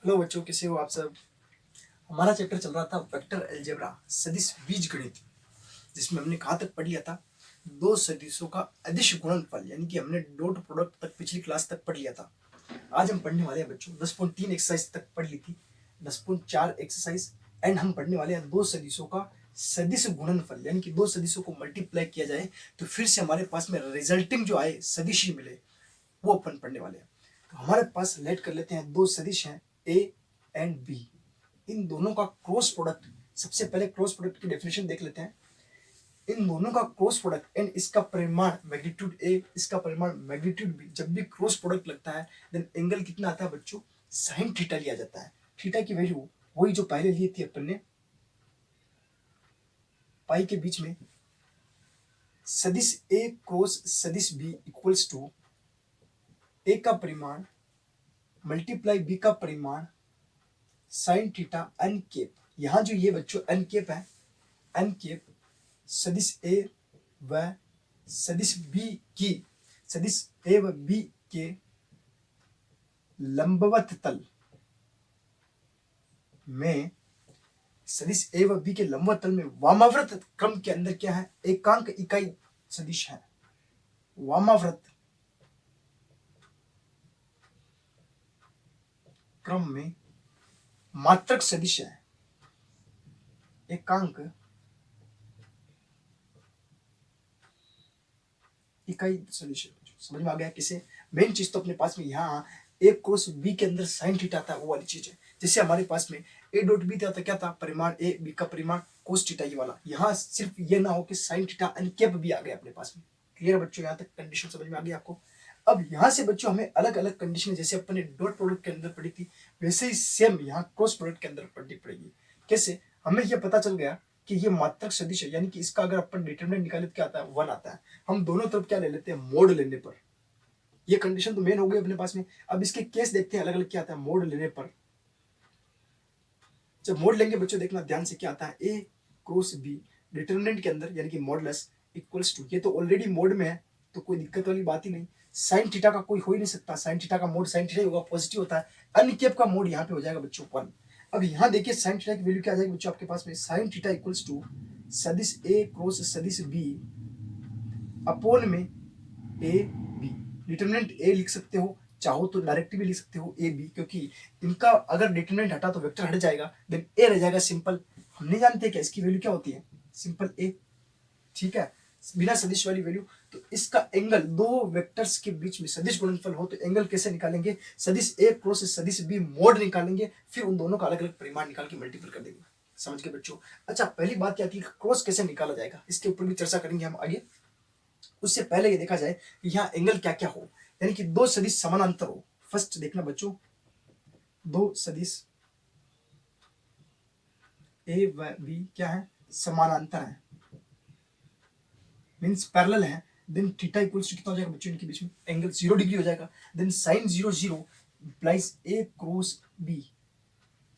Hello बच्चों, कैसे हो आप सब। हमारा चैप्टर चल रहा था वेक्टर अलजेब्रा, सदिश बीजगणित, जिसमें हमने कहाँ तक पढ़ लिया था, दो सदिशों का अदिश गुणनफल, यानी कि हमने डॉट प्रोडक्ट तक पिछली क्लास तक पढ़ लिया था। आज हम पढ़ने वाले हैं बच्चों 10.3 एक्सरसाइज तक पढ़ ली थी, 10.4 एक्सरसाइज, एंड हम पढ़ने वाले हैं दो सदिशों का सदिश गुणनफल, यानी कि दो सदिशों को मल्टीप्लाई किया जाए तो फिर से हमारे पास में रिजल्टिंग जो आए सदिश ही मिले, वो अपन पढ़ने वाले हैं। तो हमारे पास लेट कर लेते हैं, दो सदिश हैं ए एंड बी, इन दोनों का क्रॉस प्रोडक्ट। सबसे पहले क्रॉस प्रोडक्ट की डेफिनेशन देख लेते हैं। इन दोनों का क्रॉस प्रोडक्ट एंड इसका परिमाण मैग्नीट्यूड ए, इसका परिमाण मैग्नीट्यूड बी, जब भी क्रॉस प्रोडक्ट लगता है देन एंगल कितना आता है बच्चों, साइन थीटा लिया जाता है। थीटा की वैल्यू वही जो पहले ली थी अपन ने, पाई के बीच में सदिश ए क्रॉस सदिश बी इक्वल्स टू ए का परिमाण मल्टीप्लाई बी का परिमाण साइन थीटा एन केप। यहां जो ये बच्चों एन केप है, एन केप सदिश ए व सदिश बी की, सदिश ए व बी के लंबवत तल में, सदिश ए व बी के लंबवत तल में वामाव्रत क्रम के अंदर क्या है, एकांक इकाई सदिश है। वामाव्रत क्रम में मात्रक सदिश है, एकांक इकाई सदिश है। समझ में आ गया किसे। मेन चीज तो अपने पास में यहाँ ए कोस बी के अंदर साइन थीटा था, वो वाली चीज है। जैसे हमारे पास में ए डॉट बी था तो क्या था, परिमाण ए, बी का परिमाण कोस थीटा, ये वाला। यहाँ सिर्फ ये ना हो कि साइन थीटा एन कैप भी आ गया अपने पास में। क्लियर बच्चों, यहाँ तक कंडीशन समझ में आ गई आपको। अब यहाँ से बच्चों हमें अलग अलग कंडीशन, जैसे अपन ने डॉट प्रोडक्ट के अंदर पढ़ी थी वैसे ही सेम यहाँ क्रॉस प्रोडक्ट के अंदर पढ़नी पड़ेगी। कैसे, हमें यह पता चल गया कि ये मात्रक सदिश है, यानी कि इसका अगर अपन डिटरमिनेंट निकाले तो क्या आता है, 1 आता है। हम दोनों तरफ क्या ले लेते हैं, मोड लेने पर। ये कंडीशन तो मेन हो गई अपने पास में। अब इसके केस देखते हैं अलग अलग क्या आता है मोड लेने पर। जब मोड लेंगे बच्चों देखना ध्यान से, क्या आता है, ए क्रॉस बी डिटरमिनेंट के अंदर, यानी कि मॉडुलस इक्वल्स टू, ये तो ऑलरेडी मोड में है तो कोई दिक्कत वाली बात ही नहीं। साइन थीटा का कोई हो ही नहीं सकता, साइन थीटा का मोड साइन थीटा होगा, पॉजिटिव होता है। अनकेप का मोड यहाँ पे हो जाएगा बच्चों 1। अब यहाँ देखिए साइन थीटा की वैल्यू क्या आ जाएगी बच्चों आपके पास में, साइन थीटा इक्वल्स टू सदिश ए क्रॉस सदिश बी अपोन में ए बी। डिटरमिनेंट ए लिख सकते हो, चाहो तो डायरेक्ट भी लिख सकते हो ए बी, क्योंकि इनका अगर डिटरमिनेंट हटा तो वेक्टर हट जाएगा, देन ए रह जाएगा सिंपल। हम नहीं जानते क्या इसकी वैल्यू क्या होती है, सिंपल ए। ठीक है, बिना सदिश वाली वैल्यू। तो इसका एंगल, दो वेक्टर्स के बीच में सदिश गुणनफल हो तो एंगल कैसे निकालेंगे, सदिश ए क्रॉस सदिश बी मोड निकालेंगे, फिर उन दोनों का अलग अलग परिमाण निकाल के मल्टीपल कर देंगे। समझ गए बच्चों। अच्छा, पहली बात क्या थी, क्रॉस कैसे निकाला जाएगा, इसके ऊपर भी चर्चा करेंगे हम आगे। उससे पहले ये देखा जाए कि यहाँ एंगल क्या क्या हो, यानी कि दो सदिश समानांतर हो। फर्स्ट देखना बच्चों, दो सदिश ए व बी क्या है, समानांतर है, मींस पैरेलल है। देन थीटा इक्वल्स टू कितना हो जाएगा बच्चों, इनके बीच में एंगल 0 डिग्री हो जाएगा। देन साइन 0 0 इम्प्लाइज ए क्रॉस बी,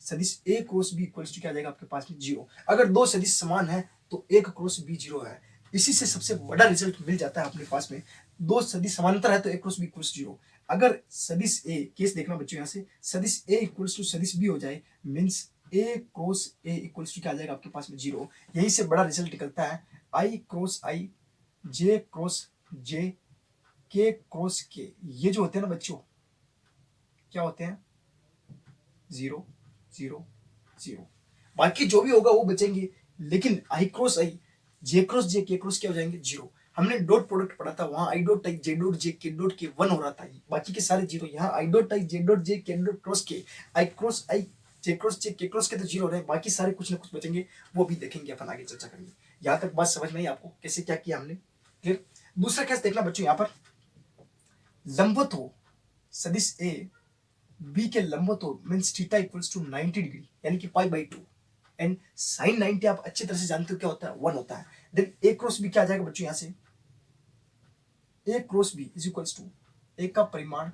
सदिश ए क्रॉस बी इक्वल्स टू क्या आ जाएगा आपके पास में 0। अगर दो सदिश समान है तो एक क्रॉस बी 0 है। इसी से सबसे बड़ा रिजल्ट मिल जाता है अपने पास में, दो सदिश समांतर है तो ए क्रॉस बी इक्वल्स 0। अगर सदिश ए, केस देखना बच्चों यहाँ से, सदिश ए इक्वल्स टू सदिश बी हो जाए, means A cross A equals to क्या आ जाएगा आपके पास में 0। यहीं से बड़ा रिजल्ट निकलता है आई cross I, J cross J, K cross के। ये जो होते हैं ना बच्चों, क्या होते हैं, 0 0 0। बाकी जो भी होगा वो बचेंगे, लेकिन आई cross I, J cross J, K cross क्या हो जाएंगे 0। हमने डॉट प्रोडक्ट पढ़ा था, वहां I dot I J dot J के डॉट के 1 हो रहा था, बाकी के सारे 0। यहाँ I dot I J dot J के डॉट क्रॉस के, आई cross I J cross J K cross के तो 0 रहे, बाकी सारे कुछ ना कुछ बचेंगे, वो भी देखेंगे अपन आगे चर्चा करेंगे। यहाँ तक बात समझ में आई आपको, कैसे क्या किया हमने, क्लियर। दूसरा केस देखना बच्चों, यहाँ पर लंबवत हो सदिश ए बी के लंबवत हो, means theta equals to 90 degree, यानी कि पाई बाई 2। एंड साइन 90 आप अच्छी तरह से जानते हो क्या होता है, 1 होता है। देन ए क्रॉस बी क्या आ जाएगा बच्चों, यहां से A cross B is equals to A का परिमाण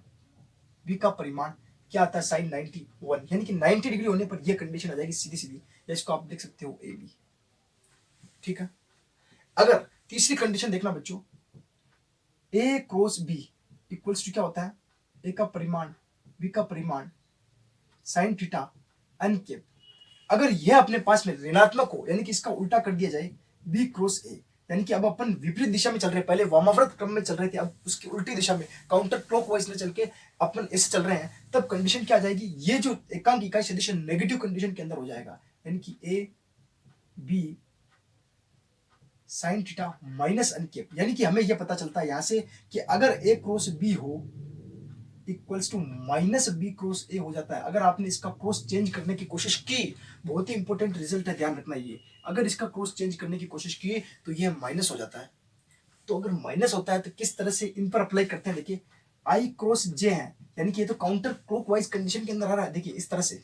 बी का परिमाण क्या आता है, साइन 91, यानी कि 90 डिग्री होने पर यह कंडीशन आ जाएगी सीधी सीधी, या इसको आप देख सकते हो ए बी। ठीक है। अगर तीसरी कंडीशन देखना बच्चों, A cross B equals to क्या होता है, ए का परिमाण बी का परिमाण साइन थीटा एन कैप। अगर यह अपने पास में ऋणात्मक हो, यानी कि इसका उल्टा कर दिया जाए बी क्रॉस ए, यानी कि अब अपन विपरीत दिशा में चल रहे हैं, पहले वामावर्त क्रम में चल रहे थे, अब उसकी उल्टी दिशा में काउंटर क्लॉकवाइज में चल के अपन ऐसे चल रहे हैं, तब कंडीशन क्या आ जाएगी, ये जो एकांक इकाई सदिश नेगेटिव कंडीशन के अंदर हो जाएगा, यानी कि A B sine theta minus N cap. यानी कि हमें यह पता चलता है यहां से कि अगर ए क्रॉस बी हो equals to minus B cross A हो जाता है। अगर आपने इसका क्रॉस चेंज करने की कोशिश की, बहुत ही इंपॉर्टेंट रिजल्ट है, ध्यान रखना ये, अगर इसका क्रॉस चेंज करने की कोशिश की तो ये माइनस हो जाता है। तो अगर माइनस होता है तो किस तरह से इन पर अप्लाई करते हैं, देखिए आई क्रॉस जे है, यानी कि ये तो काउंटर क्लॉकवाइज कंडीशन के अंदर आ रहा है। देखिए इस तरह से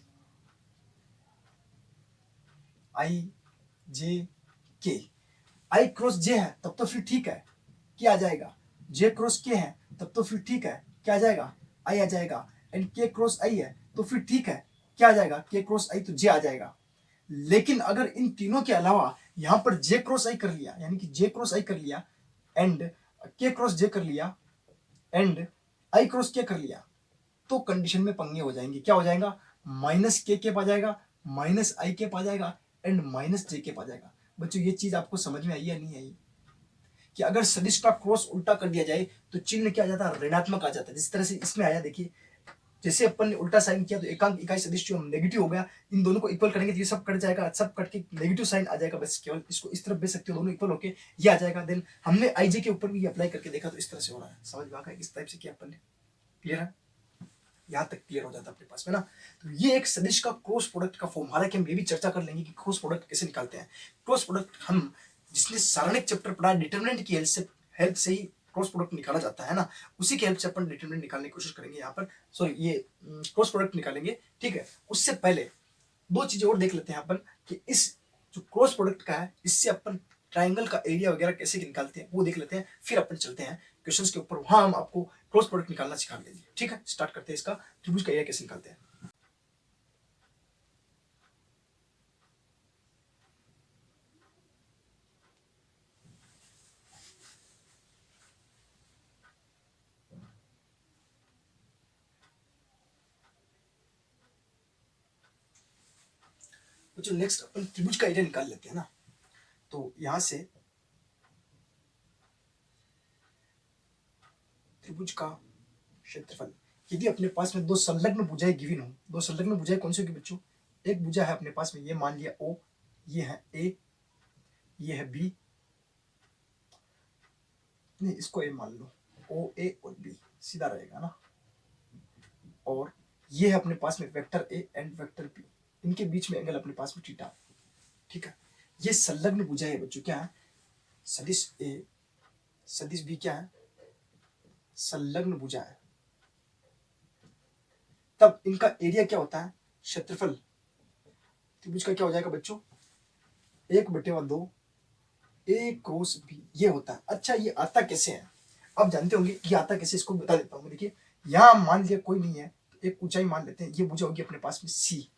आई जे के, आई क्रॉस जे है तब तो फिर ठीक है, क्या आ जाएगा, जे क्रॉस के है तब तो फिर ठीक है, क्या आ जाएगा, आई आ जाएगा, एंड के क्रॉस आई है तो फिर ठीक है, क्या आ जाएगा, के क्रॉस आई तो जे आ जाएगा। लेकिन अगर इन तीनों के अलावा यहां पर जे क्रॉस आई कर लिया, यानी कि जे क्रॉस आई कर लिया एंड के क्रॉस जे कर लिया एंड आई क्रॉस के कर लिया, तो कंडीशन में पंगे हो जाएंगे। क्या हो जाएगा, माइनस के केप आ जाएगा, माइनस आई केप आ जाएगा एंड माइनस जे केप आ जाएगा। बच्चों ये चीज आपको समझ में आई या नहीं आई, कि अगर सदिश का क्रॉस उल्टा कर दिया जाए तो चिन्ह क्या आ जाता है, ऋणात्मक आ जाता है। जिस तरह से इसमें आया, देखिए जैसे अपन ने उल्टा साइन किया तो एकांक इकाई सदिश जो नेगेटिव हो गया, इन दोनों को इक्वल करेंगे तो ये सब कट जाएगा, सब कट के नेगेटिव साइन आ जाएगा, बस केवल इसको इस तरफ भेज सकते हो, दोनों इक्वल होके ये आ जाएगा। देन हमने आईजे के ऊपर भी अप्लाई करके देखा तो इस तरह से हो रहा है। समझ में आ गया किस टाइप से किया अपन ने, क्लियर है, यहाँ तक क्लियर हो जाता है अपने पास में ना। तो ये एक सदिश का क्रॉस प्रोडक्ट का फॉर्म, हालांकि हम ये भी चर्चा कर लेंगे कि क्रॉस प्रोडक्ट कैसे निकालते हैं। क्रॉस प्रोडक्ट हम जिसने सारणिक चैप्टर पढ़ा, डिटरमिनेंट की हेल्प से ही क्रॉस प्रोडक्ट निकाला जाता है ना, उसी की हेल्प से अपन डिटरमिनेंट निकालने की कोशिश करेंगे यहाँ पर, सॉरी ये क्रॉस प्रोडक्ट निकालेंगे, ठीक है। उससे पहले दो चीजें और देख लेते हैं अपन कि इस जो क्रॉस प्रोडक्ट का है इससे अपन ट्राइंगल का एरिया वगैरह कैसे निकालते हैं वो देख लेते हैं, फिर अपन चलते हैं क्वेश्चंस के ऊपर, वहां हम आपको क्रॉस प्रोडक्ट निकालना सिखा देंगे, ठीक है। स्टार्ट करते हैं इसका, त्रिभुज का एरिया कैसे निकालते हैं। जो नेक्स्ट अपन त्रिभुज का एरिया निकाल लेते हैं ना, तो यहां से त्रिभुज का क्षेत्रफल, यदि अपने पास में दो संलग्न भुजाएं गिवन हो, दो संलग्न भुजाएं कौन सी होगी बच्चों, एक भुजा है अपने पास में, ये मान लिया ओ, ये है ए, ये है बी, नहीं इसको ए मान लो, ओ ए और बी सीधा रहेगा ना, और ये है अपने पास में vector A and vector B, इनके बीच में एंगल अपने पास में थीटा, ठीक है। ये संलग्न भुजा है बच्चों, क्या है, सदिश ए सदिश बी क्या है, संलग्न भुजा है। तब इनका एरिया क्या होता है, क्षेत्रफल त्रिभुज का क्या हो जाएगा बच्चों, 1/2 ए क्रॉस बी, ये होता है। अच्छा ये आता कैसे है, अब जानते होंगे ये आता कैसे, इसको बता देता हूँ। देखिए यहाँ मान लिया कोई नहीं है तो एक ऊंचाई मान लेते हैं, ये भुजा होगी अपने पास में सी,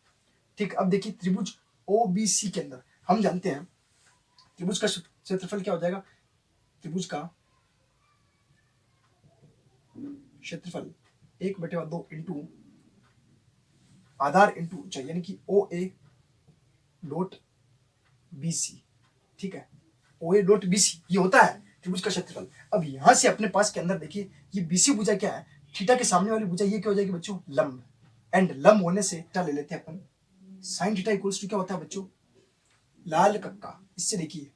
ठीक। अब देखिए त्रिभुज ओ बी सी के अंदर हम जानते हैं त्रिभुज का क्षेत्रफल क्या हो जाएगा, त्रिभुज का क्षेत्रफल 1/2 इंटू आधार इंटू ऊंचाई, यानी कि ओ ए डॉट बी सी, ठीक है, ओ ए डॉट बी सी ये होता है त्रिभुज का क्षेत्रफल। अब यहां से अपने पास के अंदर देखिए ये बीसी भुजा क्या है, थीटा के सामने वाली भुजा ये क्या हो जाएगी बच्चों, लंब, एंड लंब होने से थीटा ले लेते हैं अपन, साइन थीटा इक्वल्स टू क्या होता है बच्चों, लाल कक्का, इससे देखिए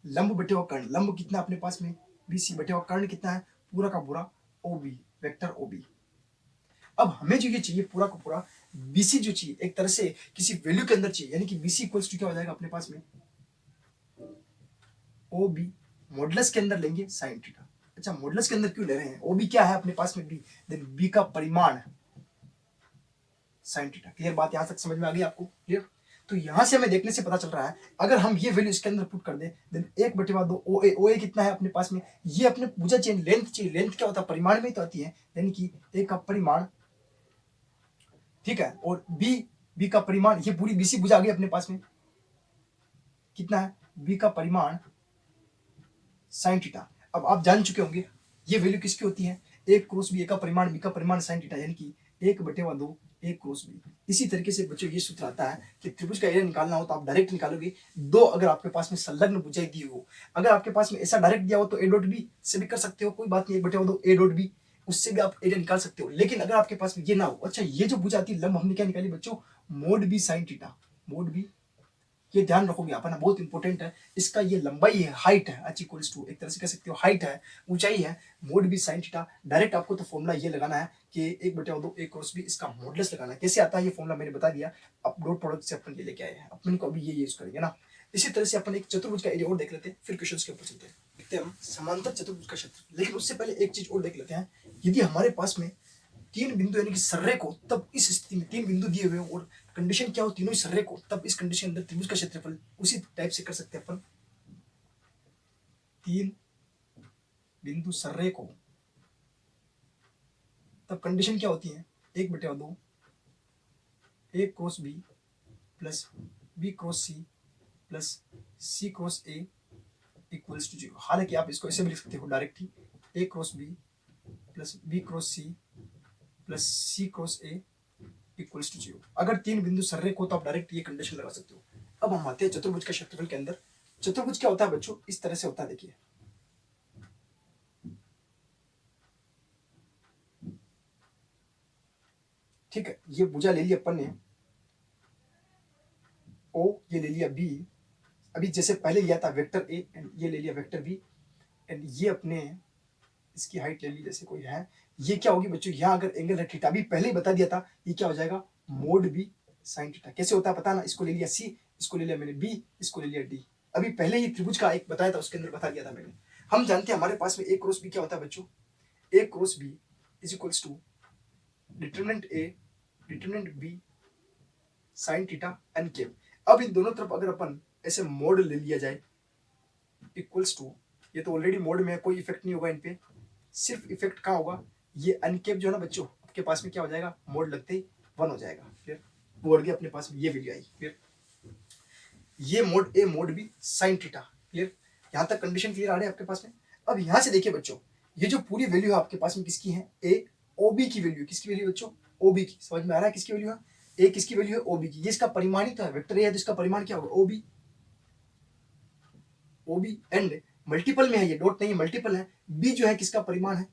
लंब बटे हुआ कर्ण, लंब कितना अपने पास में बीसी, बटे हुआ कर्ण कितना है, पूरा का पूरा ओबी, वेक्टर ओबी। अब हमें जो ये चाहिए पूरा का पूरा बीसी जो चाहिए एक तरह से किसी वैल्यू के अंदर चाहिए, यानी कि बीसी इक्वल्स टू क्या हो जाएगा अपने पास में ओ बी, मॉडुलस के अंदर लेंगे साइन थीटा। अच्छा मॉडुलस के अंदर क्यों ले रहे हैं, ओ बी क्या है अपने पास में बी, देन बी का परिमाण साइन थीटा। क्लियर बात यहां तक समझ में आ गई आपको, क्लियर। तो यहां से हमें देखने से पता चल रहा है अगर हम ये वैल्यू इसके अंदर पुट कर दें, देन 1/2 ओ ए कितना है अपने पास में, ये अपने भुजा चाहिए, लेंथ चाहिए, लेंथ क्या होता है परिमाण में ही तो आती है, यानी कि ए का परिमाण, ठीक है, और बी का परिमाण, ये पूरी बीसी भुजा आ गई अपने पास में, कितना है बी का परिमाण साइन थीटा। अब आप जान चुके होंगे ये वैल्यू किसकी होती है, ए क्रॉस बी, ए का परिमाण बी का परिमाण साइन थीटा, यानी कि 1/2 ए क्रॉस बी। इसी तरीके से बच्चों ये सूत्र आता है कि त्रिभुज का एरिया निकालना हो तो आप डायरेक्ट निकालोगे। दो अगर आपके पास में संलग्न भुजाएं दी हो, अगर आपके पास में ऐसा डायरेक्ट दिया हो तो ए डॉट बी से भी कर सकते हो, कोई बात नहीं, 1/2 ए डॉट बी उससे भी आप एरिया निकाल सकते हो। लेकिन अगर आपके पास में ये ना हो, अच्छा ये जो भुजा आती है लंब हमने क्या निकाली बच्चों, mod B sine theta, mod B, ये ध्यान रखोगे आप, है ना, बहुत इंपॉर्टेंट है। इसका ये लंबाई है, हाइट है, एच इक्वल्स टू, एक तरह से कह सकते हो हाइट है, ऊंचाई है, mod B sine theta. Direct आपको तो फॉर्मूला ये लगाना है कि 1/2 ए क्रॉस बी, इसका मॉडुलस लगाना है। कैसे आता है ये फॉर्मूला मैंने बता दिया, अब डॉट प्रोडक्ट से अपन ये लेके आए हैं, अपन को अभी ये यूज करेंगे ना। इसी तरह से अपन एक चतुर्भुज का एरिया और देख लेते हैं, फिर क्वेश्चन के ऊपर चलते हैं। देखते हैं हम समांतर चतुर्भुज का क्षेत्र। लेकिन उससे पहले एक चीज और देख लेते हैं, यदि हमारे पास में तीन बिंदु यानी कि सर्रे को, तब इस स्थिति में तीन बिंदु दिए हुए हैं और कंडीशन क्या हो, तीनों ही सर्रे को, तब इस कंडीशन के अंदर त्रिभुज का क्षेत्रफल उसी टाइप से कर सकते हैं अपन। तीन बिंदु सर्रे को, तब कंडीशन क्या होती है, 1/2 A cross B plus B cross C plus C cross A equals to 0। हालांकि आप इसको ऐसे भी लिख सकते हो डायरेक्ट ही, A cross B plus B cross C plus C cross A equals to 0। अगर तीन बिंदु सर्रे को तो आप डायरेक्ट ये कंडीशन लगा सकते हो। अब हम आते हैं चतुर्भुज के क्षेत्रफल के अंदर। चतुर्भुज क्या होता है बच्चों, इस तरह से होता है, देखिए ठीक है, ये भुजा ले लिया अपन ने ओ, ये ले लिया बी, अभी जैसे पहले लिया था वेक्टर ए एंड ये ले लिया वेक्टर बी, एंड ये अपने इसकी हाइट ले ली जैसे कोई है, ये क्या होगी बच्चों, यहाँ अगर एंगल है थीटा, अभी पहले ही बता दिया था, ये क्या हो जाएगा मोड बी साइन थीटा। कैसे होता है पता ना, इसको ले लिया सी, इसको ले लिया मैंने बी, इसको ले लिया डी। अभी पहले ही त्रिभुज का एक बताया था, उसके अंदर बता दिया था मैंने। हम जानते हैं हमारे पास में ए क्रॉस बी क्या होता है बच्चों, A cross B is equals to determinant A determinant B sine theta N cap. अब इन दोनों तरफ अगर अपन ऐसे मोड ले लिया जाए इक्वल्स टू, ये तो ऑलरेडी मोड में है, कोई इफेक्ट नहीं होगा इन पे, सिर्फ इफेक्ट कहाँ होगा, ये अनकेप जो है ना बच्चों, आपके पास में क्या हो जाएगा, मोड लगते ही 1 हो जाएगा। फिर वो गया अपने पास में ये वैल्यू आई। फिर ये mod A mod B sine theta, clear, यहाँ तक कंडीशन क्लियर आ रही है आपके पास में। अब यहाँ से देखिए बच्चों, ये जो पूरी वैल्यू है आपके पास में किसकी है, ए ओ बी की वैल्यू, किसकी वैल्यू बच्चों, ओ बी की। समझ में आ रहा है किसकी वैल्यू है, ए किसकी वैल्यू है, ओ बी की। ये इसका परिमाण ही तो है, वेक्टर ए है तो इसका परिमाण क्या होगा, O B, O B and multiple में है, ये डॉट नहीं है, मल्टीपल है। बी जो है किसका परिमाण है,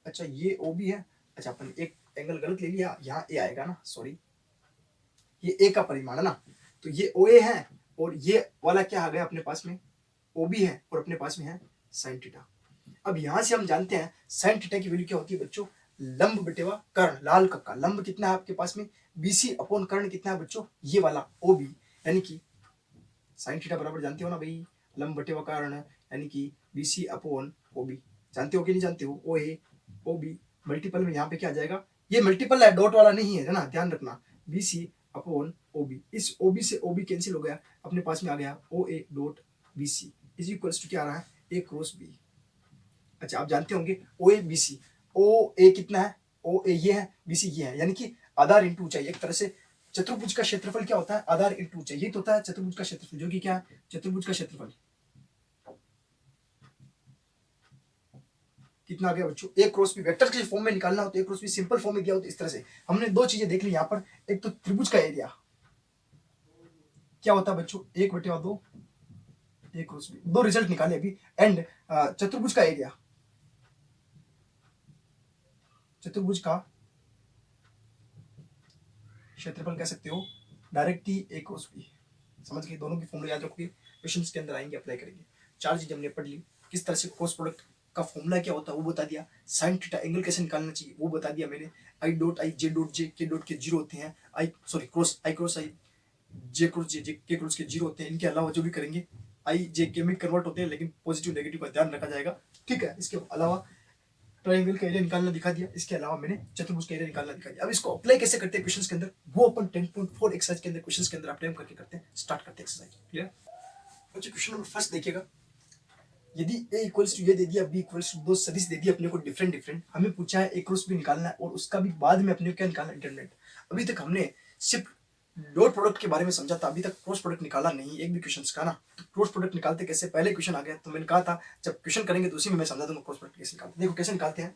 अच्छा ये ओ बी है, अच्छा अपन एक एंगल गलत ले लिया, यहाँ ए आएगा ना, सॉरी ये ए का परिमाण है ना, तो ये ओ ए है और ये वाला क्या आ गया अपने पास में, ओ बी है और अपने पास में है साइन थीटा। अब यहां से हम जानते हैं साइन थीटा की वैल्यू क्या होती है बच्चों, लंब बटेवा कर्ण, लाल कक्का, लंब कितना है आपके पास में, बीसी अपॉन कर्ण कितना है बच्चों, ये वाला ओ बी, यानी कि साइन थीटा बराबर जानते हो ना भाई, लंब बटेवा कर्ण यानी कि बीसी अपॉन ओ बी। जानते हो कि नहीं जानते हो, ओ ए ओ बी मल्टीपल में यहाँ पे क्या आ जाएगा, ये मल्टीपल है डॉट वाला नहीं है ना, ध्यान रखना, B C upon O B. इस ओ बी से ओ बी कैंसिल हो गया, अपने पास में आ गया O A dot B C is equals to क्या आ रहा है, ए क्रॉस बी। अच्छा आप जानते होंगे ओ ए बी सी, ओ ए कितना है, ओ ए ये है, बी सी ये है, यानी कि आधार इंटू ऊंचाई। एक तरह से चतुर्भुज का क्षेत्रफल क्या होता है, आधार इंटू ऊंचाई, ये तो होता है चतुर्भुज का क्षेत्रफल, जो कि क्या है चतुर्भुज का क्षेत्रफल कितना आ गया बच्चों, ए क्रॉस बी। वेक्टर के फॉर्म में निकालना हो तो ए क्रॉस बी, सिंपल फॉर्म में दिया हो तो इस तरह से। हमने दो चीजें देख ली यहाँ पर, एक तो त्रिभुज का एरिया क्या होता है बच्चों, 1/2 ए क्रॉस बी, दो रिजल्ट निकाले अभी, एंड चतुर्भुज का एरिया, चतुर्भुज का क्षेत्रफल कह सकते हो डायरेक्ट ही ए क्रॉस बी। समझ गए, दोनों की फॉर्मूला याद रखोगे, क्वेश्चंस के अंदर आएंगे, अप्लाई करेंगे। चार चीजें हमने पढ़ ली, किस तरह से क्रॉस प्रोडक्ट का फॉर्मूला क्या होता है वो बता दिया, साइन थीटा एंगल कैसे निकालना चाहिए वो बता दिया मैंने, I dot I J dot J के डॉट के जीरो होते हैं, I sorry cross I cross I J cross J K cross के जीरो होते हैं। इनके अलावा जो भी करेंगे आई जे के में कन्वर्ट होते हैं, लेकिन पॉजिटिव नेगेटिव का ध्यान रखा जाएगा, ठीक है। इसके अलावा ट्रायंगल का एरिया निकालना दिखा दिया, इसके अलावा मैंने चतुर्भुज का एरिया निकालना दिखा दिया। अब इसको अप्लाई कैसे करते हैं क्वेश्चंस के अंदर, वो अपन 10.4 एक्सरसाइज के अंदर क्वेश्चंस के अंदर अप्लाई करके करते हैं, स्टार्ट करते हैं एक्सरसाइज, क्लियर। अच्छा क्वेश्चन नंबर फर्स्ट देखिएगा, यदि a इक्वल्स टू ये दे दिया, b इक्वल्स टू, दो सदिश दे दिए अपने को डिफरेंट डिफरेंट, हमें पूछा है a क्रॉस b निकालना है और उसका भी बाद में अपने को क्या निकालना है, डिटरमिनेंट। अभी तक हमने सिर्फ डॉट प्रोडक्ट के बारे में समझा था, अभी तक क्रॉस प्रोडक्ट निकाला नहीं एक भी क्वेश्चंस का ना। तो क्रॉस प्रोडक्ट निकालते कैसे, पहले क्वेश्चन आ गया तो मैंने कहा था जब क्वेश्चन करेंगे तो उसी में मैं समझा दूंगा क्रॉस प्रोडक्ट कैसे निकालते। देखो कैसे निकालते हैं,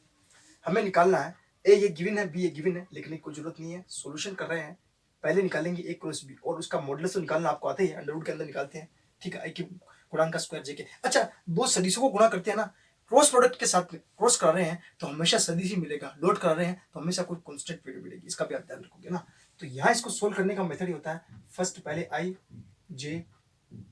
हमें निकालना है ए ये गिवन है, बी ये गिवन है, लिखने की कोई जरूरत नहीं है, सॉल्यूशन कर रहे हैं। पहले निकालेंगे ए क्रॉस बी और उसका मॉडुलस तो निकालना आपको आता ही है, अंडर रूट के अंदर निकालते हैं, ठीक है, आई के गुणांक का स्क्वायर जे के। अच्छा, दो सदिशों को गुणा करते हैं ना, क्रॉस प्रोडक्ट के साथ में क्रॉस करा रहे हैं तो हमेशा सदिश ही मिलेगा, डॉट करा रहे हैं तो हमेशा कोई कांस्टेंट वैल्यू मिलेगी, इसका भी आप ध्यान रखोगे ना। तो यहाँ इसको सोल्व करने का मेथड ही होता है, फर्स्ट पहले आई जे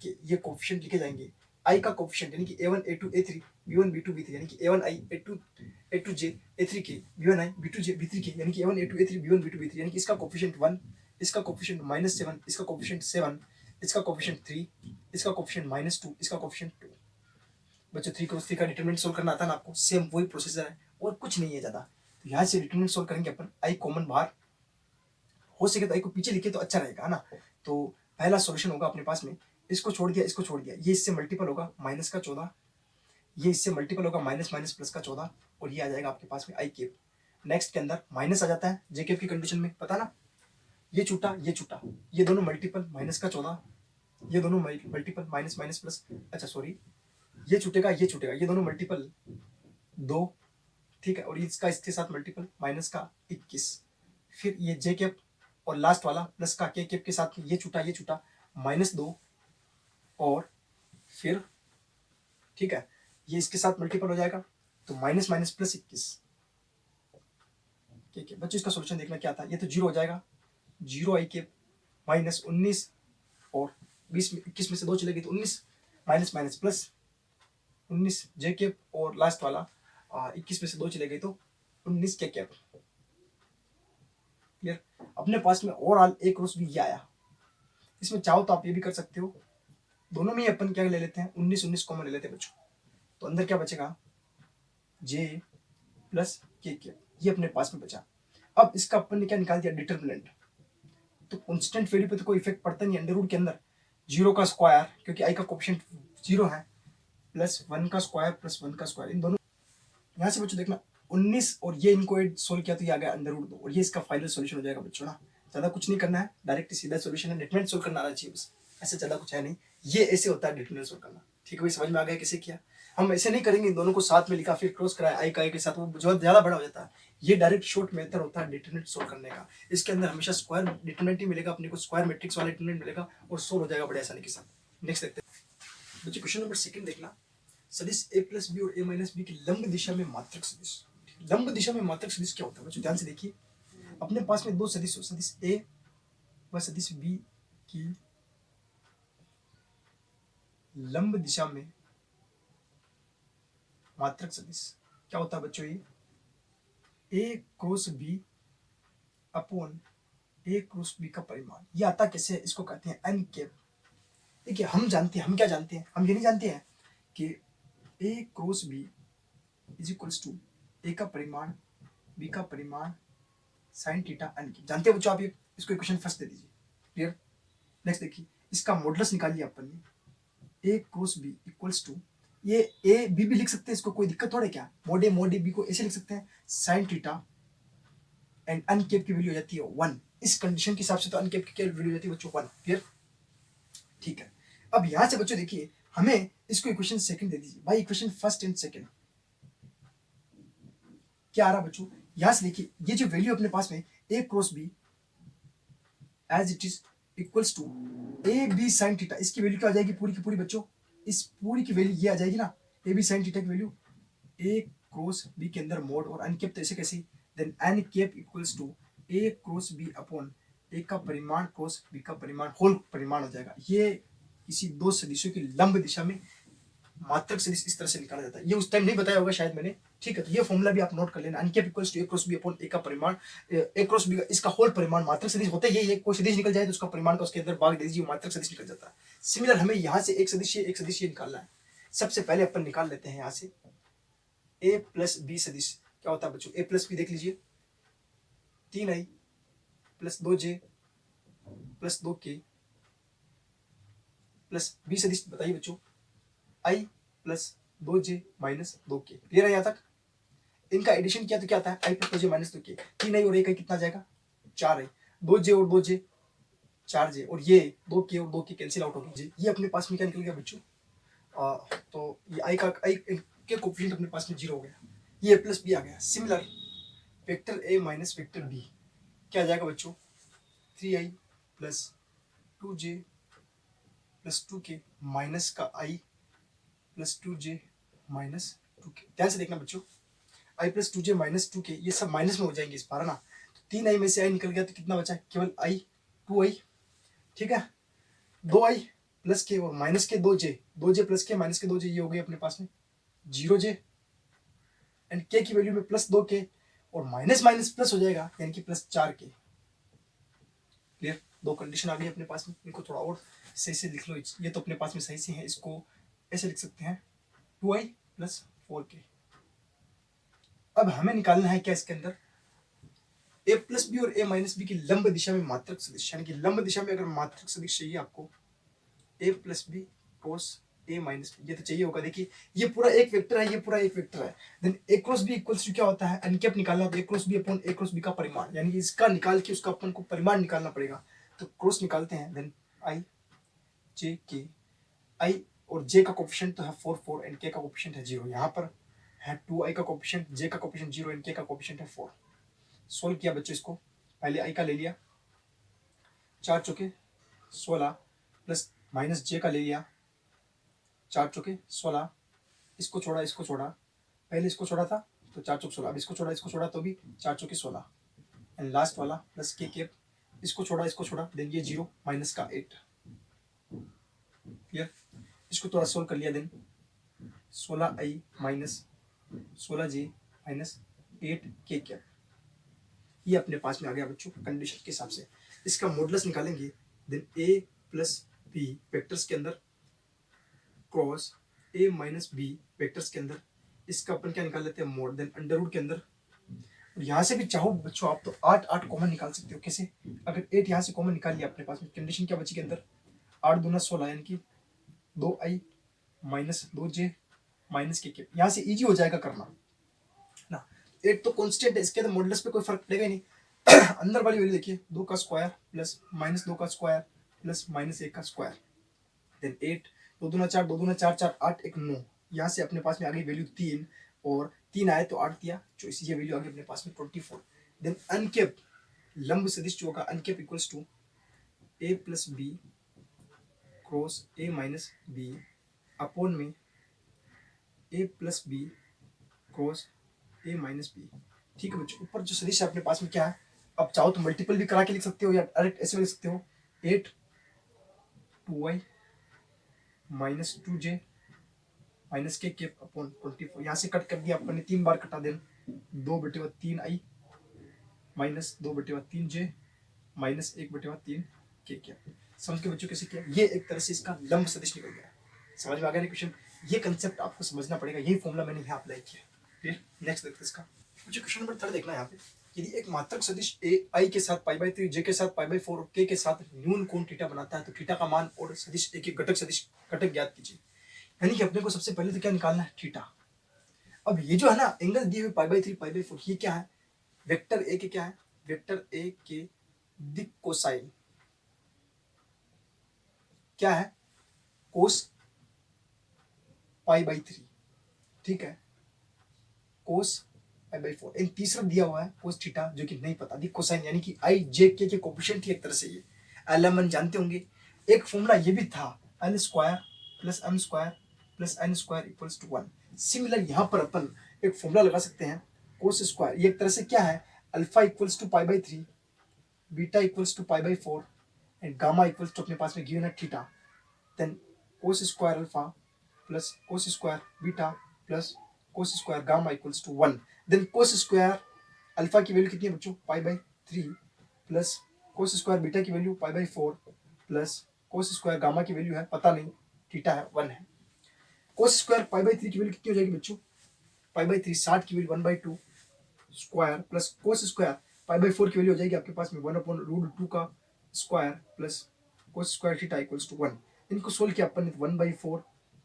के ये कोफिशिएंट लिखे जाएंगे, आई का कोफिशिएंट यानी कि a1 a2 a3 b1 b2 b3 यानी कि a1 i a2 j a3 k b1 i b2 j b3 k यानी कि a1 a2 a3 b1 b2 b3 यानी कि इसका कोफिशिएंट 1, इसका कोफिशिएंट -7, इसका कोफिशिएंट 7, इसका कोफिशिएंट 3, इसका कोफिशिएंट -2, इसका कोफिशिएंट 2। बच्चों 3 क्रॉस 3 का डिटरमिनेंट सोल्व करना आता है ना आपको, सेम वही प्रोसीजर है और कुछ नहीं है ज़्यादा। तो यहाँ से डिटरमिनेंट सोल्व करेंगे अपन, आई कॉमन बाहर, हो सके तो आई को पीछे लिखे तो अच्छा रहेगा, है ना। तो पहला सॉल्यूशन होगा अपने पास में, इसको छोड़ दिया, इसको छोड़ दिया, ये इससे मल्टीपल होगा माइनस का 14, ये इससे मल्टीपल होगा माइनस माइनस प्लस का 14, और ये आ जाएगा आपके पास में आई केप। नेक्स्ट के अंदर माइनस आ जाता है जे केप की कंडीशन में, पता ना, ये छूटा, ये दोनों मल्टीपल माइनस का 14, ये दोनों मल्टीपल माइनस माइनस प्लस, अच्छा सॉरी, ये छूटेगा, ये दोनों मल्टीपल 2, ठीक है, और इसका इसके साथ मल्टीपल माइनस का 21, फिर ये जे केप और लास्ट वाला प्लस का के केप के साथ ये छूटा -2, और फिर ठीक है ये इसके साथ मल्टीपल हो जाएगा तो माइनस माइनस प्लस 21, ठीक है बच्चों। इसका सॉल्यूशन देखना क्या था, ये तो 0 हो जाएगा, 0 आई केप माइनस 19 और 20 में 21 में से 2 चलेगी तो 19 minus minus plus 19 J cap और लास्ट वाला 21 में से 2 चले गई तो 19 के केप। क्लियर। अपने पास में ओवरऑल एक क्रॉस भी ये आया, इसमें चाहो तो आप ये भी कर सकते हो, दोनों में अपन क्या ले लेते हैं 19 19 कॉमन ले लेते हैं बच्चों, तो अंदर क्या बचेगा जे प्लस के, ये अपने पास में बचा। अब इसका अपन ने क्या निकाल दिया डिटरमिनेंट, तो कांस्टेंट वैल्यू पे तो कोई इफेक्ट पड़ता नहीं, अंडर रूट के अंदर 0 का स्क्वायर क्योंकि आई का कोएफिशिएंट 0 है, प्लस 1 का स्क्वायर प्लस 1 का स्क्वायर, इन दोनों यहाँ से बच्चों देखना 19 और ये इनको ऐड सोल्व किया तो ये आ गया अंडर रूट 2 और ये इसका फाइनल सॉल्यूशन हो जाएगा बच्चों ना। ज़्यादा कुछ नहीं करना है, डायरेक्ट सीधा सॉल्यूशन है, डिटरमिनेंट सोल्व करना आना चाहिए बस, ऐसे ज़्यादा कुछ है नहीं, ये ऐसे होता है डिटरमिनेंट सोल्व करना। ठीक है भाई, समझ में आ गया कैसे किया। हम ऐसे नहीं करेंगे, इन दोनों को साथ में लिखा फिर क्रॉस कराया आई का आई के साथ, वो बहुत ज़्यादा बड़ा हो जाता है। ये डायरेक्ट शॉर्ट मेथड होता है डिटरमिनेंट सोल्व करने का, इसके अंदर हमेशा स्क्वायर डिटरमिनेंट ही मिलेगा अपने को, स्क्वायर मैट्रिक्स वाला डिटरमिनेंट मिलेगा और सोल्व हो जाएगा बड़े आसानी के साथ। नेक्स्ट देखते हैं बच्चे, क्वेश्चन नंबर 2 देखना, सदिश a प्लस बी और a माइनस बी की लंब दिशा में मात्रक सदिश। लंब दिशा में मात्रक सदिश क्या होता है बच्चों, ध्यान से देखिए। अपने पास में दो सदिश हो, सदिश a व सदिश b की लंब दिशा में मात्रक सदिश क्या होता है बच्चों, ये a cross b upon a cross b का परिमाण। ये आता कैसे है, इसको कहते हैं n कैप। देखिए हम जानते हैं, हम क्या जानते हैं, हम ये नहीं जानते हैं कि a cross b is equals to a का परिमाण b का परिमाण साइन थीटा n की, जानते हैं बच्चों आप, ये इसको इक्वेशन फर्स्ट दे दीजिए। क्लियर। नेक्स्ट देखिए, इसका मॉडुलस निकाल लिया अपन ने, a cross b equals to, ये a b भी लिख सकते हैं, इसको कोई दिक्कत थोड़ा क्या, मोड a मोड b को ऐसे लिख सकते हैं, sign theta and n cap की वैल्यू हो जाती है 1, इस कंडीशन के हिसाब से तो n कैप की क्या वैल्यू हो जाती है बच्चों 1। क्लियर। ठीक है, अब यहां से बच्चों देखिए, हमें इसको इक्वेशन सेकंड दे दीजिए भाई, इक्वेशन फर्स्ट एंड सेकंड क्या आ रहा बच्चों, यहां से देखिए ये जो वैल्यू अपने पास में a cross b as it is equals to A B sine theta, इसकी वैल्यू क्या आ जाएगी पूरी की पूरी बच्चों, इस पूरी की वैल्यू ये आ जाएगी ना, ए बी साइन थीटा की वैल्यू ए क्रॉस बी के अंदर मोड और n कैप तो ऐसे कैसे, then n cap equals to A cross B upon A का परिमाण क्रॉस बी का परिमाण होल परिमाण हो जाएगा। ये किसी दो सदिशों की लंब दिशा में मात्रक सदिश इस तरह से निकाला जाता है, ये उस टाइम नहीं बताया होगा शायद मैंने। ठीक है, तो ये फॉर्मूला भी आप नोट कर लेना, n cap equals to a cross b upon a का परिमाण, a क्रॉस b इसका होल परिमाण, मात्रक सदिश होता है ये, कोई सदिश निकल जाए तो उसका परिमाण का उसके अंदर भाग दे दीजिए, मात्रक सदिश निकल जाता है। सिमिलर हमें यहाँ से एक सदिश ये निकालना है। सबसे पहले अपन निकाल लेते हैं यहाँ से a प्लस b सदिश क्या होता है बच्चों, a प्लस b देख लीजिए, 3i plus 2j plus 2k plus b सदिश बताइए बच्चों, i plus 2j minus 2k। Clear है यहाँ तक। इनका एडिशन किया तो क्या आता है, i plus 2j minus 2k, 3i और 1i कितना जाएगा 4i, 2j और 2j 4j, और ये 2k और 2k कैंसिल आउट होगी, ये अपने पास में क्या निकल गया बच्चों, तो ये i के कोफिशिएंट अपने पास में 0 हो गया, ये a प्लस b आ गया। Similar vector A minus vector B क्या आ जाएगा बच्चों, 3i plus 2j plus 2k minus का i plus 2j minus 2k। ध्यान से देखना बच्चों, i plus 2j minus 2k ये सब माइनस में हो जाएंगे इस बार ना, तो 3i में से i निकल गया तो कितना बचा, केवल i 2i, ठीक है, 2i प्लस के और माइनस के 2j प्लस के माइनस के 2j ये हो गए अपने पास में 0j एंड k की वैल्यू में प्लस 2k और माइनस माइनस प्लस हो जाएगा यानी कि प्लस 4k। क्लियर, दो कंडीशन आ गई अपने पास में, इनको थोड़ा और सही से लिख लो, ये तो अपने पास में सही से है, इसको ऐसे लिख सकते हैं 2i प्लस 4k। अब हमें निकालना है क्या इसके अंदर, a प्लस बी और a माइनस बी की लंब दिशा में मात्रक सदिश, यानी कि लंब दिशा में अगर मात्रक सदिश चाहिए आपको a plus B cos a minus B, ये तो चाहिए होगा। देखिए ये पूरा एक वेक्टर है, ये पूरा एक वेक्टर है, then a cross B equals to क्या होता है, एनकैप निकालना होता है a cross B upon a cross B का परिमाण, यानी कि इसका निकाल के उसका अपन को परिमाण निकालना पड़ेगा। तो क्रॉस निकालते हैं, then i j k, i और j का कोफिशिएंट तो है 4 एंड k का कोफिशिएंट है 0, यहाँ पर है 2i का कोफिशिएंट, j का कोफिशिएंट 0 एंड k का कोफिशिएंट है 4। सोल्व किया बच्चों इसको, पहले i का ले लिया 4 चौके 16 प्लस माइनस j का ले लिया 4 चौके 16, इसको छोड़ा, पहले इसको छोड़ा था तो 4 चौक 16, अब इसको छोड़ा तो भी 4 चौके 16 एंड लास्ट वाला प्लस के कैप, इसको छोड़ा देन ये 0 माइनस का 8। क्लियर, इसको थोड़ा सोल्व कर लिया, then 16i minus 16j minus 8k cap, ये अपने पास में आ गया बच्चों कंडीशन के हिसाब से। इसका मॉडुलस निकालेंगे, then a plus B vectors के अंदर cross a minus B vectors के अंदर, इसका अपन क्या निकाल लेते हैं मोड, देन अंडर रूट के अंदर, और यहाँ से भी चाहो बच्चों आप तो 8 कॉमन निकाल सकते हो। कैसे, अगर 8 यहाँ से कॉमन निकाल लिया अपने पास में, कंडीशन क्या बची के अंदर 8 दूना 16 यानी कि 2i माइनस 2j माइनस के, यहाँ से इजी हो जाएगा करना ना। 8 तो कांस्टेंट है, इसके अंदर मॉडुलस पे कोई फर्क पड़ेगा ही नहीं। अंदर वाली वैल्यू देखिए 2 का स्क्वायर प्लस माइनस 2 का स्क्वायर प्लस माइनस 1 का स्क्वायर, देन 8 2 दूना 4 2 दूना 4 4 8 1 9, यहाँ से अपने पास में आ गई वैल्यू 3 और 3 आए तो 8 दिया 24, ये वैल्यू आ गई अपने पास में 24। देन अनकेप लंब सदिश जो होगा n cap equals to a plus B cross a minus B upon में a plus B cross a minus B. ठीक है बच्चों, ऊपर जो सदिश है अपने पास में क्या है, अब चाहो तो मल्टीपल भी करा के लिख सकते हो या डायरेक्ट ऐसे लिख सकते हो, 8 2i माइनस 2j माइनस के कैप अपॉन 24, यहाँ से कट कर दिया अपन ने, 3 बार कटा, then 2/3i minus 2/3j minus 1/3 के कैप। समझ के बच्चों कैसे किया, ये एक तरह से इसका लंब सदिश निकल गया। समझ में आ गया ना क्वेश्चन, ये कंसेप्ट आपको समझना पड़ेगा, यही फॉर्मूला मैंने यहाँ अप्लाई किया। फिर नेक्स्ट देखते हैं इसका, मुझे क्वेश्चन नंबर 3 देखना है यहाँ पे, यदि एक मात्रक सदिश a i के साथ π/3 j के साथ π/4 और k के साथ न्यून कोण थीटा बनाता है तो थीटा का मान और सदिश a के घटक ज्ञात कीजिए। यानी कि अपने को सबसे पहले तो क्या निकालना है, थीटा। अब ये जो है ना एंगल दिए हुए π/3 π/4, ये क्या है, वेक्टर a के क्या है, वेक्टर a के दिक कोसाइन क्या है, कोस π/3, ठीक है, कोस π/4 एंड तीसरा दिया हुआ है कोस थीटा जो कि नहीं पता, दिक कोसाइन यानी कि i j k के कोफिशिएंट ही एक तरह से ये एल जानते होंगे। एक फॉर्मूला ये भी था l square plus m square plus n square equals to 1। Similar यहाँ पर अपन एक फॉर्मूला लगा सकते हैं कोस स्क्वायर, ये एक तरह से क्या है, alpha equals to π/3 beta equals to π/4 and gamma equals to अपने पास में गिवन है theta, then cos square alpha plus cos square beta plus cos square gamma equals to 1। Then cos square alpha की वैल्यू कितनी है बच्चों, π/3 plus cos square beta की value π/4 plus cos square gamma की वैल्यू है पता नहीं, थीटा है 1 है। कोस स्क्वायर π/3 की वैल्यू कितनी हो जाएगी बच्चों, π/3 60 की value 1/2 square plus cos square π/4 की वैल्यू हो जाएगी आपके पास में 1/√2 का square plus cos square theta equals to 1। इनको सोल्व किया अपन ने 1/4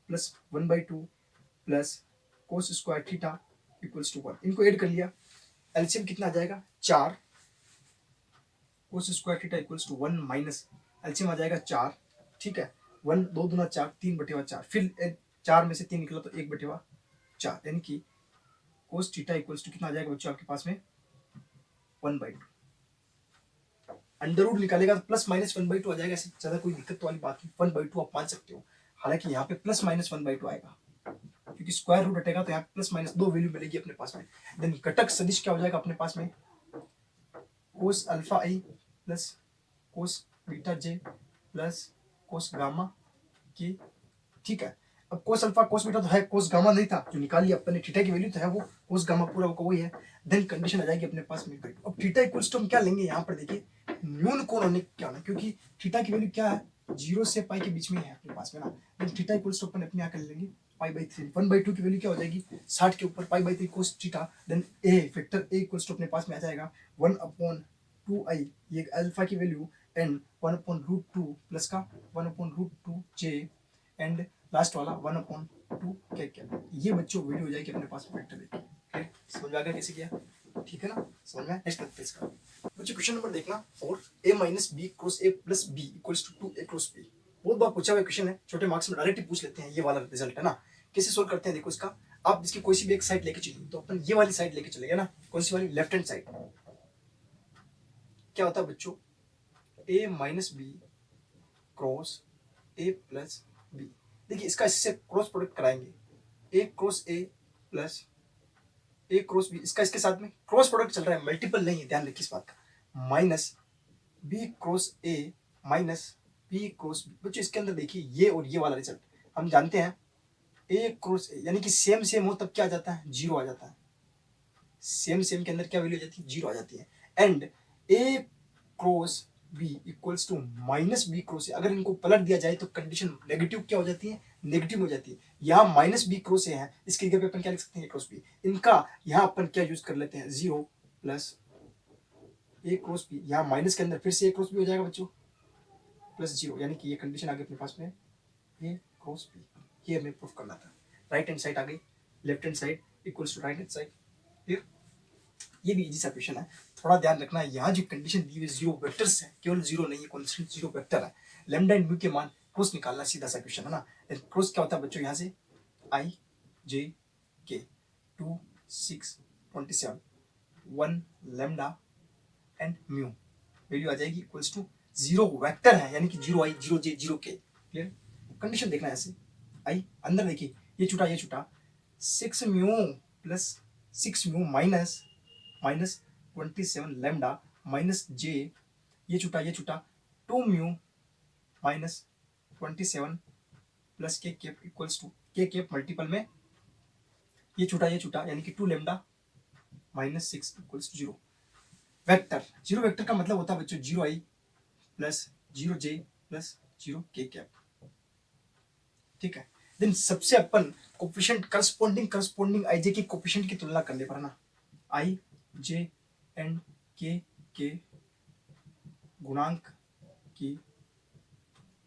plus 1/2 plus cos square theta equals to 1, इनको ऐड कर लिया, एलसीएम कितना आ जाएगा 4, cos square theta equals to 1 minus LCM आ जाएगा 4, ठीक है, 1 2 दूना 4 3/4, फिर 4 में से 3 निकला तो 1/4, यानी कि कोस थीटा इक्वल्स टू कितना आ जाएगा बच्चों आपके पास में 1/2। अंडर रूट निकालेगा तो प्लस माइनस 1/2 आ जाएगा, इससे ज्यादा कोई दिक्कत तो वाली बात नहीं, 1/2 आप मान सकते हो। हालांकि यहाँ पे प्लस माइनस 1/2 आएगा क्योंकि स्क्वायर रूट हटेगा तो यहाँ प्लस माइनस दो वैल्यू मिलेगी अपने पास में। देन घटक सदिश क्या हो जाएगा अपने पास में, कोस अल्फा आई प्लस कोस बीटा जे प्लस कोस गामा के। ठीक है, अब कोस अल्फा कोस बीटा तो है, कोस गामा नहीं था जो निकाल लिया अपन ने, थीटा की वैल्यू तो है वो, कोस गामा पूरा वही है। देन कंडीशन आ जाएगी अपने पास में, अब थीटा इक्वल्स टू हम क्या लेंगे यहाँ पर देखिए, न्यून कोण होने क्या होना, क्योंकि थीटा की वैल्यू क्या है 0 से पाई के बीच में है अपने पास में ना। देन थीटा इक्वल्स टू अपन अपने यहाँ कर लेंगे पाई/3, 1/2 की वैल्यू क्या हो जाएगी 60 के ऊपर pi cos theta. Then A factor A equals to अपने पास में आ जाएगा 1/2i, ये अल्फा की वैल्यू, एंड 1/√2 प्लस का 1/√2 जे, एंड लास्ट वाला 1/2 क्या। ये बच्चों वीडियो हो जाएगी अपने पास में वेक्टर देखिए, समझ में आ गया कैसे किया, ठीक है ना, समझ में। नेक्स्ट लगता है इसका बच्चों क्वेश्चन नंबर देखना 4, a minus B cross A plus B equals to 2a cross B. बहुत बार पूछा हुआ क्वेश्चन है, छोटे मार्क्स में डायरेक्ट पूछ लेते हैं, ये वाला रिजल्ट है ना। कैसे सोल्व करते हैं देखो इसका, आप इसकी कोई सी भी एक साइड लेके चलिए, तो अपन ये वाली साइड लेके चलेंगे ना, कौन सी वाली, लेफ्ट हैंड साइड। क्या होता है बच्चों, a minus B cross A plus B. देखिए इसका इससे क्रॉस प्रोडक्ट कराएंगे, a cross A plus A cross B, इसका इसके साथ में क्रॉस प्रोडक्ट चल रहा है, मल्टीपल नहीं है, ध्यान रखिए इस बात का। Minus B cross A minus B cross B. बच्चों इसके अंदर देखिए ये और ये वाला रिजल्ट हम जानते हैं, ए क्रॉस ए यानी कि सेम सेम हो तब क्या आ जाता है, 0 आ जाता है। सेम सेम के अंदर क्या वैल्यू आ जाती है, 0 आ जाती है। And A cross B equals to minus B cross A, अगर इनको पलट दिया जाए तो कंडीशन नेगेटिव क्या हो जाती है, नेगेटिव हो जाती है। यहाँ माइनस बी क्रॉस ए है, इसकी जगह पे अपन क्या लिख सकते हैं, क्रॉस बी। इनका यहाँ अपन क्या यूज कर लेते हैं, 0 प्लस ए क्रॉस बी, यहाँ माइनस के अंदर फिर से ए क्रॉस बी हो जाएगा बच्चों, प्लस 0, यानी कि ये कंडीशन आ गई अपने पास में ए क्रॉस बी। ये हमें प्रूफ करना था। राइट हैंड साइड आ गई, left hand side equals to right hand side. Clear, ये भी इजी सा क्वेश्चन है। थोड़ा ध्यान रखना है, यहाँ जो कंडीशन दी हुई 0 वेक्टर्स है, केवल 0 नहीं है, कॉन्स्टेंट 0 वेक्टर है। लैम्डा एंड म्यू के मान क्रॉस निकालना, सीधा सा क्वेश्चन है ना। क्रॉस क्या होता है बच्चों, यहाँ से आई जे के 2 6 27 1 लैम्डा एंड म्यू, वैल्यू आ जाएगी इक्वल्स टू 0 वेक्टर है, यानी कि 0i 0j 0k। Clear, condition देखना है ऐसे, आई अंदर देखिए ये छुटा 6 mu plus 6 mu minus 27 lambda minus j, ये छुटा 2 mu minus 27 plus k cap equals to k cap multiple में ये छुटा यानी कि 2 lambda minus 6 equals to 0 vector. 0 vector का मतलब होता है बच्चों 0i plus 0j plus 0k cap. ठीक है, देन सबसे अपन कोफिशिएंट करस्पॉन्डिंग आई जे की कोफिशिएंट की तुलना करने पर ना, आई जे एंड के गुणांक की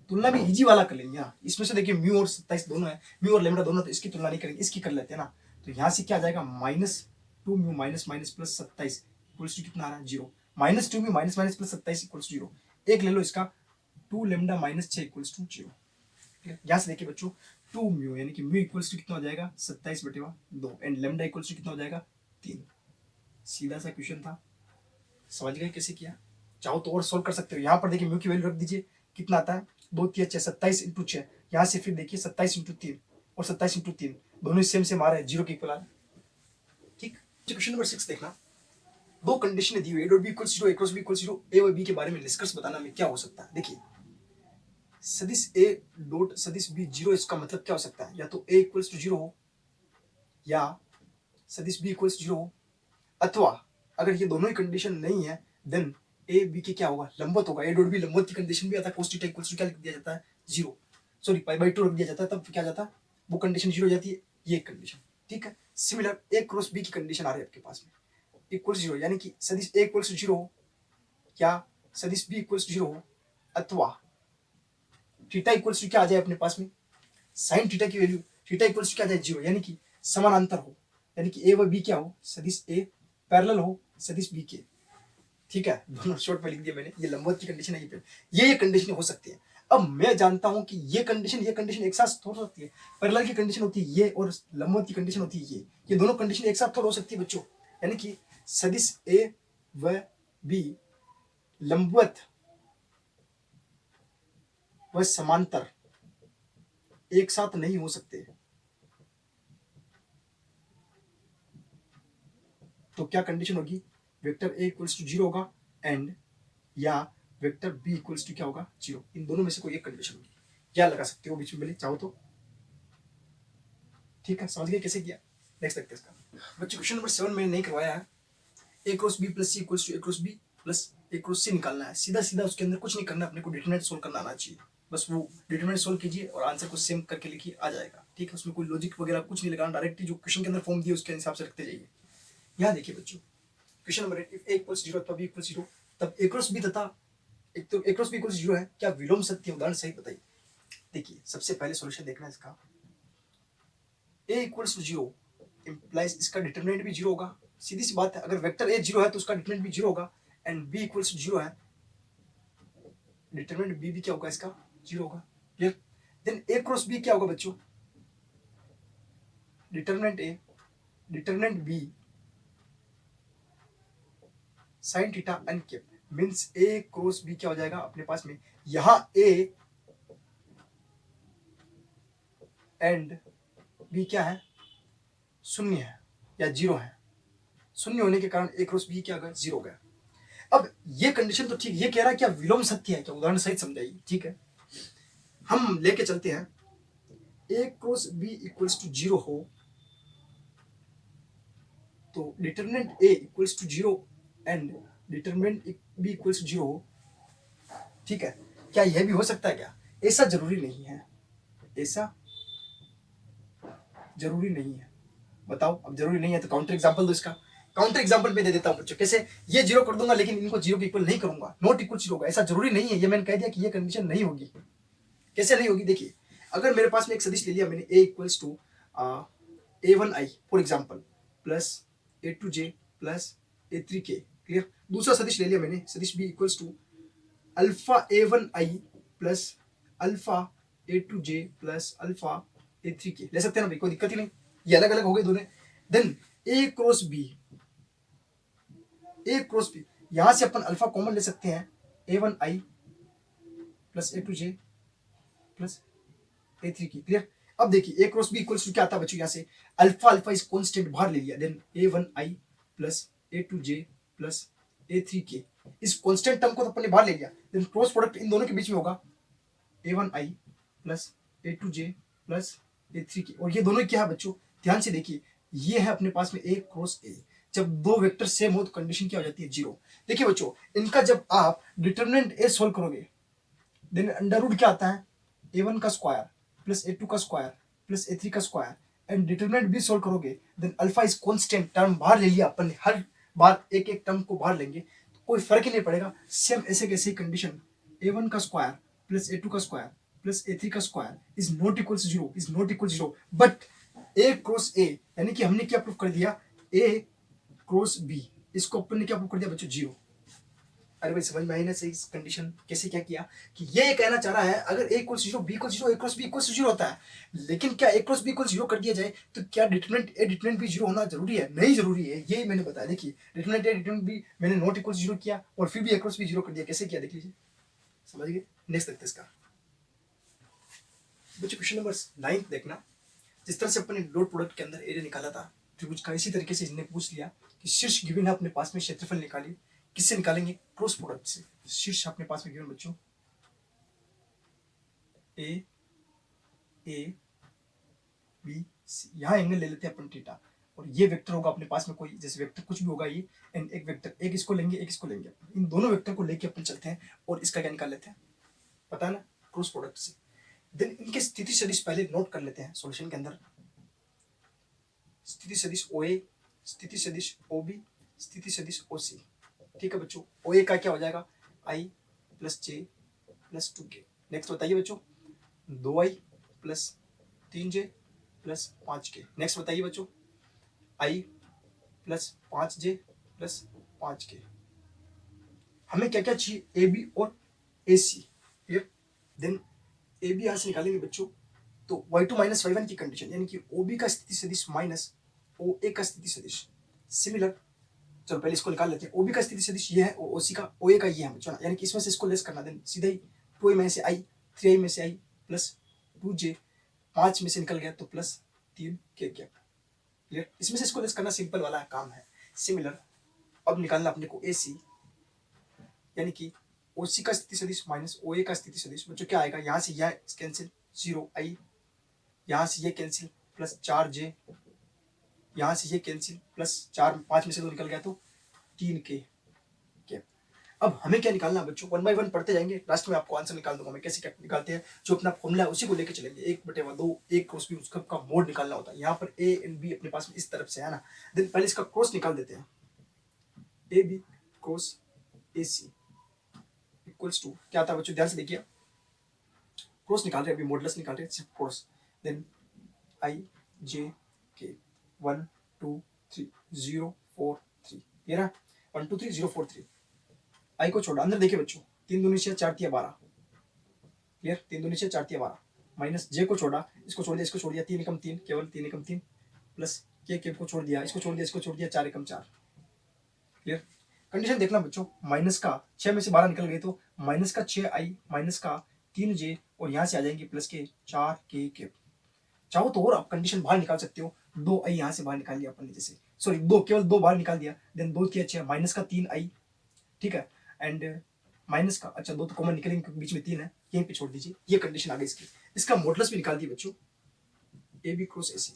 तुलना भी इजी वाला कर लेंगे ना। इसमें से देखिए म्यू और 27 दोनों है, म्यू और लैम्डा दोनों, तो इसकी तुलना नहीं करेंगे, इसकी कर लेते हैं ना। तो यहाँ से क्या आ जाएगा, -2 mu minus plus 27 equals to कितना आ रहा है, 0। -2 mu minus plus 27 equals to 0। एक ले लो इसका 2 लैम्डा माइनस 6 इक्वल्स टू 0। यहाँ से देखिए बच्चों 2 म्यू यानी कि म्यू इक्वल्स टू कितना हो जाएगा 27/2 एंड लैम्डा इक्वल्स टू कितना हो जाएगा 3। सीधा सा क्वेश्चन था, समझ गए कैसे किया। चाहो तो और सोल्व कर सकते हो। यहाँ पर देखिए म्यू की वैल्यू रख दीजिए, कितना आता है 2 3 6 27 इंटू 6। यहाँ से फिर देखिए 27 इंटू 3 और 27 इंटू 3 दोनों सेम आ रहा है, 0 के इक्वल आ रहा है। ठीक, क्वेश्चन नंबर 6 देखना, दो कंडीशन दी हुई है, a dot b equals 0 a cross b equals 0, a और b के बारे में निष्कर्ष बताना में क्या हो सकता है। देखिए सदिश a डॉट सदिश b 0, इसका मतलब क्या हो सकता है, या तो a इक्वल्स टू 0 हो या सदिश b इक्वल्स 0 हो, अथवा अगर ये दोनों ही कंडीशन नहीं है देन a b के क्या होगा, लंबवत होगा। a डॉट b लंबवत की कंडीशन भी आता है, cos थीटा इक्वल्स टू क्या लिख दिया जाता है 0, सॉरी पाई/2 रख दिया जाता है, तब क्या जाता है वो कंडीशन 0 हो जाती है, ये कंडीशन। ठीक है, सिमिलर a क्रॉस b की कंडीशन आ रही है आपके पास में इक्वल्स 0, यानी कि सदिश a इक्वल्स टू 0 हो या सदिश b इक्वल्स टू 0 हो, अथवा थीटा इक्वल्स टू क्या आ जाए अपने पास में, साइन थीटा की वैल्यू थीटा इक्वल्स टू क्या आ जाए 0, यानी कि समानांतर हो, यानी कि a व b क्या हो, सदिश a पैरेलल हो सदिश b के। ठीक है, दोनों शॉर्ट में लिख दिया मैंने, ये लंबवत की कंडीशन है, ये कंडीशन हो सकती है। अब मैं जानता हूं कि ये कंडीशन एक साथ हो सकती है, पैरेलल की कंडीशन होती है ये और लंबवत की कंडीशन होती है ये दोनों कंडीशन एक साथ हो सकती है बच्चों, यानी कि सदिश a व बी लंबवत व समांतर एक साथ नहीं हो सकते, तो क्या कंडीशन होगी? वेक्टर ए इक्वल्स टू 0 होगा एंड या वेक्टर बी इक्वल्स टू क्या होगा? 0। इन दोनों में से कोई एक कंडीशन होगी। क्या लगा सकते हो बीच में, चाहो तो। ठीक है, समझ गए कैसे किया? नेक्स्ट देखते हैं इसका। बच्चों क्वेश्चन नंबर 7 मैंने नहीं करवाया है। A cross B plus C equals to A cross B plus A cross C निकालना है। सीधा सीधा उसके अंदर कुछ नहीं करना, अपने को डिटरमिनेंट सोल्व करना आना चाहिए। बस वो डिटरमिनेंट सोल्व कीजिए और आंसर को सेम करके लिखिए, आ जाएगा। ठीक है, उसमें कोई लॉजिक वगैरह कुछ नहीं लगाना, डायरेक्टली जो क्वेश्चन के अंदर फॉर्म दिए उसके हिसाब से रखते जाइए। यहाँ देखिए बच्चों, question number 8, if A equals 0 अथवा बी इक्वल्स 0 तब ए क्रॉस बी तथा एक तो ए क्रॉस बी इक्वल्स 0 है, क्या विलोम सत्य है? उदाहरण सहित बताइए। देखिए सबसे पहले सॉल्यूशन देखना है इसका। ए इक्वल्स टू 0 इंप्लाइज इसका डिटरमिनेंट भी 0 होगा। सीधी सी बात है, अगर वेक्टर ए 0 है तो उसका डिटरमिनेंट भी 0 होगा एंड बी इक्वल्स टू 0 है, डिटरमिनेंट बी भी क्या होगा? इसका 0 होगा। Clear? Then A cross B क्या होगा बच्चों? Determinant A determinant B sine theta N cap means A cross B क्या हो जाएगा अपने पास में? यहां ए एंड बी क्या है? शून्य है या 0 है। शून्य होने के कारण ए क्रॉस बी क्या होगा? 0 हो गया। अब ये कंडीशन तो ठीक, ये कह रहा है क्या विलोम सत्य है? क्या उदाहरण सहित समझाइए। ठीक है, हम लेके चलते हैं। A cross B equals to 0 हो तो determinant A equals to 0 and determinant B equals to 0 हो। ठीक है, क्या यह भी हो सकता है? क्या ऐसा जरूरी नहीं है, ऐसा जरूरी नहीं है। बताओ, अब जरूरी नहीं है तो काउंटर एग्जांपल दो इसका। काउंटर एग्जांपल में दे देता हूं बच्चों, कैसे? ये 0 कर दूंगा लेकिन इनको 0 के इक्वल नहीं करूंगा, नॉट इक्वल 0 होगा। ऐसा जरूरी नहीं है, ये मैंने कह दिया कि ये कंडीशन नहीं होगी। कैसे नहीं होगी? देखिए, अगर मेरे पास में एक सदिश ले लिया मैंने a equals to a1i for example plus a2j plus a3k। Clear? दूसरा सदिश ले लिया मैंने, सदिश b equals to alpha a1i plus alpha a2j plus alpha a3k। ले सकते हैं ना भाई, कोई दिक्कत ही नहीं, ये अलग अलग हो गए दोनों। देन a क्रॉस b, यहां से अपन अल्फा कॉमन ले सकते हैं, a1i plus a2j plus a3k। Clear? अब देखिए a cross b equals to क्या आता है बच्चों? यहां से अल्फा अल्फा इस कांस्टेंट बाहर ले लिया, then a1i plus a2j plus a3k। इस कांस्टेंट टर्म को तो अपन ने बाहर ले लिया, देन क्रॉस प्रोडक्ट इन दोनों के बीच में होगा a1i plus a2j plus a3k। और ये दोनों क्या है बच्चों? ध्यान से देखिए, ये है अपने पास में a क्रॉस a। जब दो वेक्टर सेम हो तो कंडीशन क्या हो जाती है? 0। देखिए बच्चों, इनका जब आप डिटरमिनेंट a सोल्व करोगे देन अंडर रूट क्या आता है? a1 का स्क्वायर प्लस a2 का स्क्वायर प्लस a3 का स्क्वायर एंड डिटरमिनेंट भी सोल्व करोगे then alpha is constant term बाहर ले लिया अपन ने, हर बार एक एक टर्म को बाहर लेंगे तो कोई फर्क ही नहीं पड़ेगा। सेम ऐसे कैसे कंडीशन a1 का स्क्वायर प्लस a2 का स्क्वायर प्लस a3 का square is not equal to 0, is not equal 0। But a cross a यानी कि हमने क्या प्रूफ कर दिया? a क्रॉस b, इसको अपन ने क्या प्रूफ कर दिया बच्चों? 0। अरे भाई समझ में आई ना सही कंडीशन कैसे क्या किया? कि ये कहना चाह रहा है अगर a equal 0 b equal 0 a cross b equal 0 होता है, लेकिन क्या a क्रॉस b इक्वल 0 कर दिया जाए तो क्या डिटरमिनेंट a डिटरमिनेंट b 0 होना जरूरी है? नहीं जरूरी है, यही मैंने बताया। देखिए डिटरमिनेंट a डिटरमिनेंट b मैंने नॉट इक्वल 0 किया और फिर भी a क्रॉस b 0 कर दिया। कैसे किया देख लीजिए, समझ गए? नेक्स्ट देखते हैं इसका बच्चों। क्वेश्चन नंबर 9 देखना। जिस तरह से अपन ने डॉट प्रोडक्ट के अंदर एरिया निकाला था त्रिभुज का, इसी तरीके से इसने पूछ लिया कि शीर्ष गिवन है अपने पास में, क्षेत्रफल निकालिए। किससे निकालेंगे? क्रॉस प्रोडक्ट से। शीर्ष अपने पास में गिवन बच्चों ए बी सी, यहाँ एंगल ले लेते हैं अपन थीटा, और ये वेक्टर होगा अपने पास में, कोई जैसे वेक्टर कुछ भी होगा ये, एंड एक वेक्टर, एक इसको लेंगे एक इसको लेंगे। इन दोनों वेक्टर को लेके अपन चलते हैं और इसका क्या निकाल लेते हैं, पता है ना, क्रॉस प्रोडक्ट से। देन इनके स्थिति सदिश पहले नोट कर लेते हैं सॉल्यूशन के अंदर। स्थिति सदिश OA, स्थिति सदिश OB, स्थिति सदिश OC। ठीक है बच्चों, OA का क्या हो जाएगा? I plus J plus 2K। Next बताइए बच्चों, 2I plus 3J plus 5K। Next बताइए बच्चों, I plus 5J plus 5K। हमें क्या क्या चाहिए? AB और AC। क्लियर? देन AB यहां से निकालेंगे बच्चों तो y2 माइनस y1 की कंडीशन, यानी कि OB का स्थिति सदिश माइनस OA का स्थिति सदिश। सिमिलर चलो पहले इसको निकाल लेते हैं। ओबी का स्थिति सदिश ये है, ओसी का ओए का ये है बच्चों ना, यानी कि इसमें से इसको लेस करना, देन सीधा ही 2a में से आई, 3i में से आई प्लस 2j, 5 में से निकल गया तो प्लस 3k क्या। क्लियर, इसमें से इसको लेस करना सिंपल वाला काम है। सिमिलर अब निकालना अपने को AC, यानी कि OC का स्थिति सदिश माइनस OA का स्थिति सदिश बच्चों क्या आएगा, यहाँ से यह कैंसिल 0i, यहाँ से ये कैंसिल प्लस 4j, यहाँ से ये कैंसिल प्लस 4, 5 में से 2 निकल गया तो 3k। अब हमें क्या निकालना है बच्चों, 1 बाय 1 पढ़ते जाएंगे, लास्ट में आपको आंसर निकाल दूंगा मैं कैसे क्या निकालते हैं। जो अपना फॉर्मूला है उसी को लेके चलेंगे, 1/2 A क्रॉस B उसका का मोड निकालना होता है। यहाँ पर A एंड B अपने पास में इस तरफ से है ना, देन पहले इसका क्रॉस निकाल देते हैं। AB cross AC equals to क्या आता है बच्चों, ध्यान से देखिए, क्रॉस निकाल रहे हैं अभी, मॉडुलस निकाल रहे हैं, सिर्फ cross, then I J K 1 2 3 0 4 3, ये रहा 1 2 3 0 4 3। आई को छोड़ा, अंदर देखिए बच्चों, 3 दूनी 6 4 तिया 12, क्लियर, 3 दूनी 6 4 तिया 12, माइनस जे को छोड़ा, इसको छोड़ दिया, इसको छोड़ दिया, 3 एकम 3, केवल 3 एकम 3, प्लस के को छोड़ दिया, इसको छोड़ दिया, इसको छोड़ दिया, 4 एकम 4। क्लियर, कंडीशन देखना बच्चों, माइनस का 6 में से 12 निकल गए तो माइनस का 6i माइनस का 3j और यहाँ से आ जाएंगे प्लस के 4k। चाहो तो और आप कंडीशन बाहर निकाल सकते हो, 2i यहाँ से बाहर निकाल लिया अपन ने, जैसे सॉरी केवल 2 बाहर निकाल दिया, देन 2 किया 6 माइनस का 3i, ठीक है, एंड माइनस का, अच्छा 2 तो कॉमन निकलेंगे क्योंकि बीच में 3 है, यहीं पे छोड़ दीजिए। ये कंडीशन आ गई इसकी। इसका मॉडुलस भी निकाल दिए बच्चों, AB क्रॉस AC।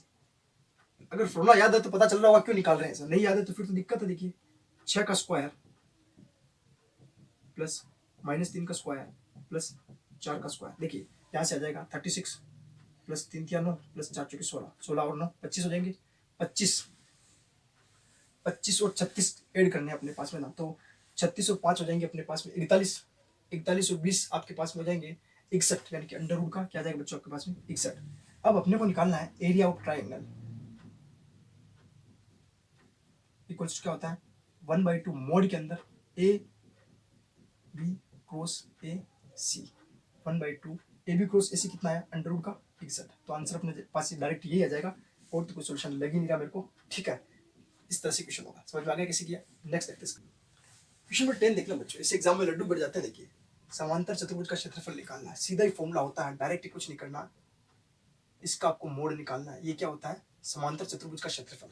अगर फॉर्मूला याद है तो पता चल रहा होगा क्यों निकाल रहे हैं, ऐसा नहीं याद है तो फिर तो दिक्कत है। देखिए 6 का स्क्वायर प्लस माइनस 3 का स्क्वायर प्लस 4 का स्क्वायर, देखिए यहाँ से आ जाएगा 36 प्लस 3 तिया 9 प्लस 4 चौके 16, 16 और 9 25 हो जाएंगे, 25 और 36 ऐड करने अपने पास में ना, तो 36 और 5 हो जाएंगे अपने पास में 41, 41 और 20 आपके पास में हो जाएंगे 61, यानी कि अंडर रूट का क्या जाएगा बच्चों आपके पास में 61। अब अपने को निकालना है एरिया ऑफ ट्राइंगल, इक्वल्स क्या होता है 1/2 मोड के अंदर AB cross AC, 1/2 AB cross AC कितना है, अंडर रूट का 61। तो आंसर अपने पास डायरेक्ट यही आ जाएगा, और तो कोई सोल्यूशन लग ही नहीं रहा मेरे को, ठीक है। इस तरह से क्वेश्चन होगा, समझ में आ गया कैसे किया। नेक्स्ट देखते हैं क्वेश्चन नंबर 10 देख लो बच्चों, इस एग्जाम में लड्डू बढ़ जाते हैं। देखिए समांतर चतुर्भुज का क्षेत्रफल निकालना है, सीधा ही फॉर्मूला होता है, डायरेक्ट कुछ नहीं करना, इसका आपको मोड निकालना है। ये क्या होता है, समांतर चतुर्भुज का क्षेत्रफल।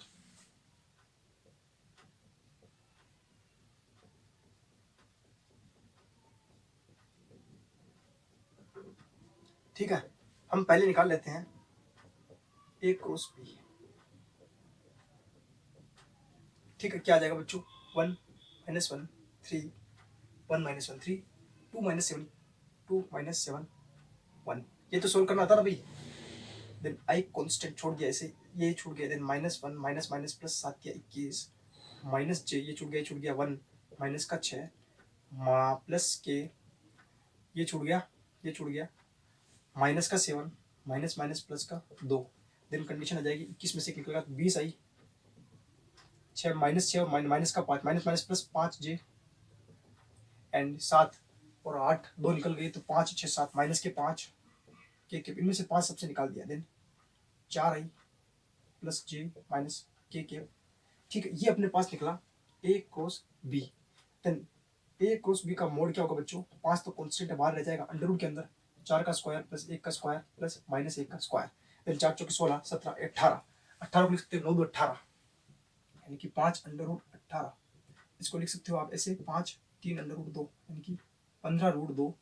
ठीक है, हम पहले निकाल लेते हैं A क्रॉस B। ठीक है, क्या आ जाएगा बच्चों 1 - 1 3 1 - 1 3 2 - 7 2 - 7 1, ये तो सोल्व करना था ना भाई। देन आई कांस्टेंट छोड़ दिया, ऐसे ये छूट गया, देन -1 माइनस माइनस प्लस 7 या 21, माइनस j ये छूट गया 1 माइनस का 6 प्लस के ये छूट गया माइनस का 7 माइनस माइनस प्लस का 2, देन कंडीशन आ जाएगी 21 में से निकलेगा 20 आई, 6 माइनस 6 और माइनस का 5 minus minus plus 5j and 7 और 8 2 निकल गई तो 5 6 7 माइनस के 5 के इनमें से 5 सबसे निकाल दिया, then 4i plus j minus के। ठीक है, ये अपने पास निकला A cross B। Then A cross B का मोड क्या होगा बच्चों, 5 तो कांस्टेंट बाहर रह जाएगा अंडर रूट के अंदर, 4 का स्क्वायर प्लस 1 का स्क्वायर प्लस माइनस 1 का स्क्वायर, देन 4 चौके 16 17 18, 18 को लिख सकते हो 9 2 18, यानी कि 5 अंडर रूट 18। इसको लिख सकते हो आप ऐसे 5 3 अंडर रूट 2, यानी कि 15 रूट 2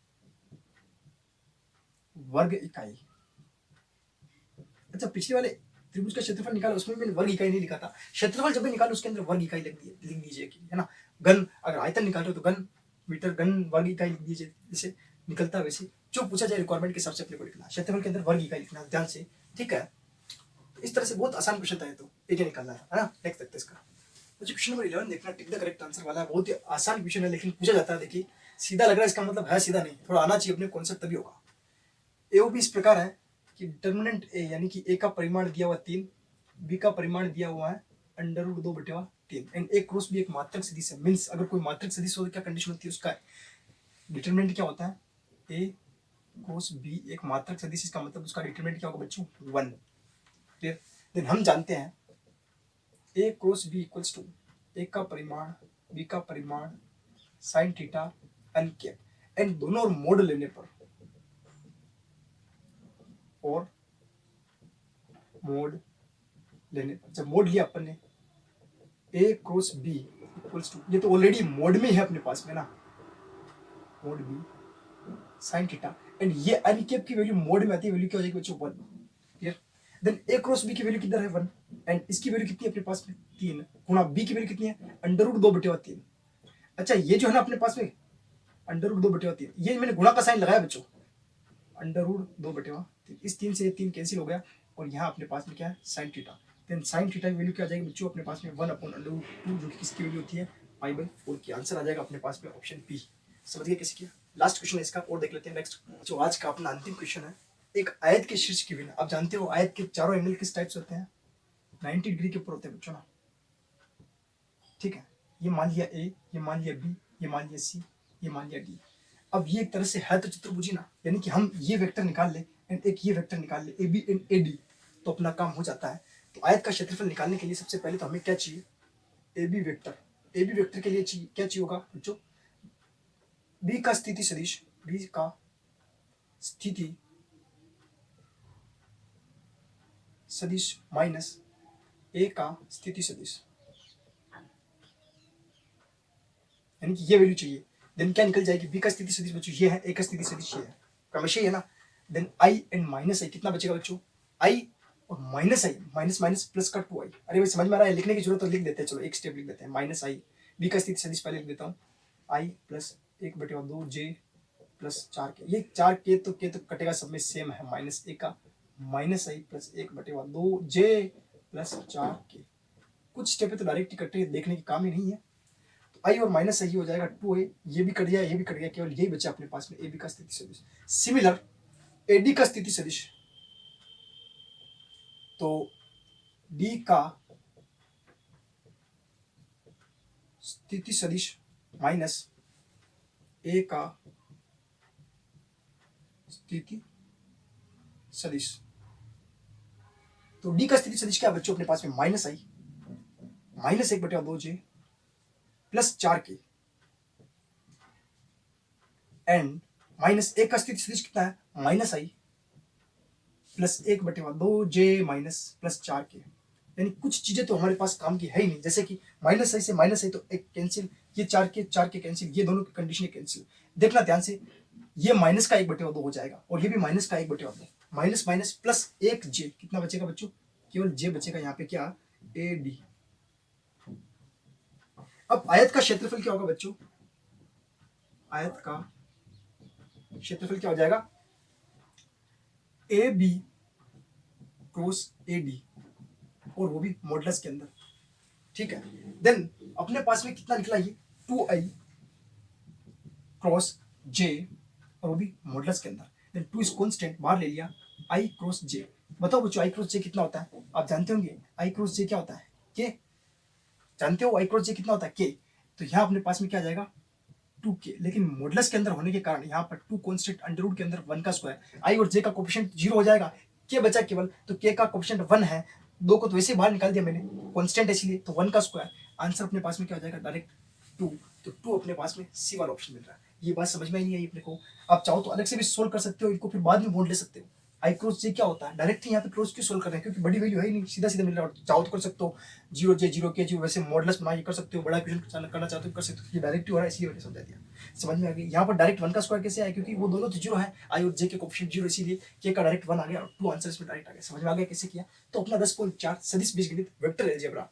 वर्ग इकाई। अच्छा, पिछले वाले त्रिभुज का क्षेत्रफल निकाला, उसमें मैंने वर्ग इकाई नहीं लिखा था। क्षेत्रफल जब भी निकालो उसके अंदर वर्ग इकाई लिख दीजिए, है ना। घन अगर आयतन निकाल रहे हो तो घन मीटर घन वर्ग इकाई लिख दीजिए, जैसे निकलता है वैसे जो पूछा जाए रिक्वायरमेंट के हिसाब से अपने को लिखना। क्षेत्रफल के अंदर वर्ग इकाई लिखना ध्यान से, ठीक है। तो इस तरह से बहुत आसान क्वेश्चन था ये, तो एक निकालना है ना। नेक्स्ट देखते हैं इसका क्वेश्चन नंबर 11 देखना, टिक द करेक्ट आंसर वाला है। बहुत ही आसान क्वेश्चन है लेकिन पूछा जाता है। देखिए सीधा लग रहा है, इसका मतलब है सीधा नहीं, थोड़ा आना चाहिए अपने कॉन्सेप्ट, तभी होगा। एओबी इस प्रकार है कि डिटर्मिनेंट ए यानी कि ए का परिमाण दिया हुआ 3, बी का परिमाण दिया हुआ है under root 2/3 and A cross B एक मात्रक सदिश है। मींस अगर कोई मात्रक सदिश हो तो क्या कंडीशन होती है उसका, डिटर्मिनेंट क्या होता है, ए क्रॉस बी एक मात्रक सदिश, इसका मतलब उसका डिटर्मिनेंट क्या होगा बच्चों 1। क्लियर, देन हम जानते हैं A cross B equals to A का परिमाण, बी का परिमाण, sine theta N cap, and दोनों और मोड लेने पर, और मोड लेने पर, जब मोड लिया अपन ने ए क्रॉस बी इक्वल्स टू, ये तो ऑलरेडी मोड में है अपने पास में ना, mod B sine theta, and ये एन कैप की वैल्यू मोड में आती है, वैल्यू क्या हो जाएगी बच्चों 1, clear. Then A cross B की वैल्यू किधर है 1, एंड इसकी वैल्यू कितनी है अपने पास में 3, गुणा बी की वैल्यू कितनी है √2/3। अच्छा ये जो है ना अपने पास में √2/3, ये मैंने गुणा का साइन लगाया बच्चों, √2/3, इस 3 से ये 3 कैंसिल हो गया, और यहाँ अपने पास में क्या है sine theta, then sine theta की वैल्यू क्या आ जाएगी बच्चों अपने पास में 1/√2, जो कि किसकी वैल्यू होती है π/4 की। आंसर आ जाएगा अपने पास में ऑप्शन बी। समझ गए कैसे किया। लास्ट क्वेश्चन है इसका और देख लेते हैं नेक्स्ट, जो आज का अपना अंतिम क्वेश्चन है। एक आयत के शीर्ष की बिना, आप जानते हो आयत के चारों एंगल किस टाइप से होते हैं, 90 डिग्री के ऊपर होते हैं बच्चों ना, ठीक है। ये मान लिया ए, ये मान लिया बी, ये मान लिया सी, ये मान लिया डी। अब ये एक तरह से है तो चतुर्भुजी ना, यानी कि हम ये वेक्टर निकाल ले एंड एक ये वेक्टर निकाल ले A B and A D, तो अपना काम हो जाता है। तो आयत का क्षेत्रफल निकालने के लिए सबसे पहले तो हमें क्या चाहिए, A B vector. A B vector के लिए चाहिए क्या चाहिए होगा बच्चों, बी का स्थिति सदिश, बी का स्थिति सदिश माइनस ए का स्थिति सदिश, यानी कि ये वैल्यू चाहिए। देन क्या निकल जाएगी, बी का स्थिति सदिश बच्चों ये है, ए का स्थिति सदिश ये है, क्रमशः ये है ना। देन आई एंड माइनस आई कितना बचेगा बच्चों, आई और minus i, minus minus plus का 2i। अरे भाई समझ में आ रहा है, लिखने की जरूरत तो लिख देते हैं, चलो एक स्टेप लिख देते हैं, माइनस आई, बी का स्थिति सदिश पहले लिख देता हूँ, आई प्लस 1/2 जे प्लस 4k, ये 4k तो के तो कटेगा सब में सेम है, माइनस ए का minus i plus 1/2 j plus 4k। कुछ स्टेप है तो डायरेक्ट ही कटे, देखने की काम ही नहीं है। तो आई और माइनस आई हो जाएगा 2a, ये भी कट गया, ये भी कट गया, केवल यही बचा अपने पास में ए बी का स्थिति सदिश। सिमिलर ए डी का स्थिति सदिश, तो डी का स्थिति सदिश माइनस ए का स्थिति सदिश, तो डी का स्थिति सदिश क्या है बच्चों अपने पास में, minus i minus 1/2 j plus 4k, and minus A का स्थिति सदिश कितना है, minus i plus 1/2 j minus plus 4k। यानी कुछ चीजें तो हमारे पास काम की है ही नहीं, जैसे कि माइनस आई से माइनस आई तो एक कैंसिल, ये 4k कैंसिल, ये दोनों की कंडीशन कैंसिल। देखना ध्यान से, ये माइनस का 1/2 हो जाएगा और ये भी माइनस का 1/2, माइनस माइनस प्लस 1 जे, कितना बचेगा बच्चों, केवल जे बचेगा यहाँ पे, क्या ए डी। अब आयत का क्षेत्रफल क्या होगा बच्चों, आयत का क्षेत्रफल क्या हो जाएगा, A B cross A D, और वो भी मॉडुलस के अंदर, ठीक है। देन अपने पास में कितना निकला, ये 2i क्रॉस जे, और वो भी मॉडुलस के अंदर। देन 2 इज कांस्टेंट, बाहर ले लिया, i क्रॉस जे। बताओ बच्चों i क्रॉस जे कितना होता है, आप जानते होंगे i क्रॉस जे क्या होता है, के, जानते हो i क्रॉस जे कितना होता है, के। तो यहाँ अपने पास में क्या आ जाएगा 2k, लेकिन मॉडुलस के अंदर होने के कारण यहाँ पर 2 कांस्टेंट अंडर रूट के अंदर 1 का स्क्वायर, i और j का कोएफिशिएंट 0 हो जाएगा, k बचा केवल, तो k का कोएफिशिएंट 1 है, 2 को तो वैसे बाहर निकाल दिया मैंने, कांस्टेंट है इसलिए, तो 1 का स्क्वायर। आंसर अपने पास में क्या हो जाएगा डायरेक्ट 2, तो 2 अपने पास में सी वाला ऑप्शन मिल रहा है। ये बात समझ में नहीं आई अपने को, आप चाहो तो अलग से भी सोल्व कर सकते हो इनको, फिर बाद में मोड ले सकते हो। आई क्रॉस जे क्या होता है, डायरेक्ट यहाँ पे क्रॉस क्यों सोल्व कर रहे हैं, क्योंकि बड़ी वैल्यू है ही नहीं, सीधा सीधा मिल रहा है, चाहो तो कर सकते हो 0j 0k 0, वैसे मॉडुलस बना के कर सकते हो, बड़ा क्वेश्चन करना चाहते हो कर सकते हो, ये डायरेक्ट हो रहा है इसलिए मैंने समझा दिया। समझ में आ गई। यहाँ पर डायरेक्ट 1 का स्क्वायर कैसे आया, क्योंकि वो दोनों तो 0 है, आई और जे के कोएफिशिएंट 0, इसीलिए के का डायरेक्ट 1 आ गया और 2 आंसर इसमें डायरेक्ट आ गया। समझ में आ गया कैसे किया। तो अपना 10.4 सदिश बीजगणित वेक्टर अलजेब्रा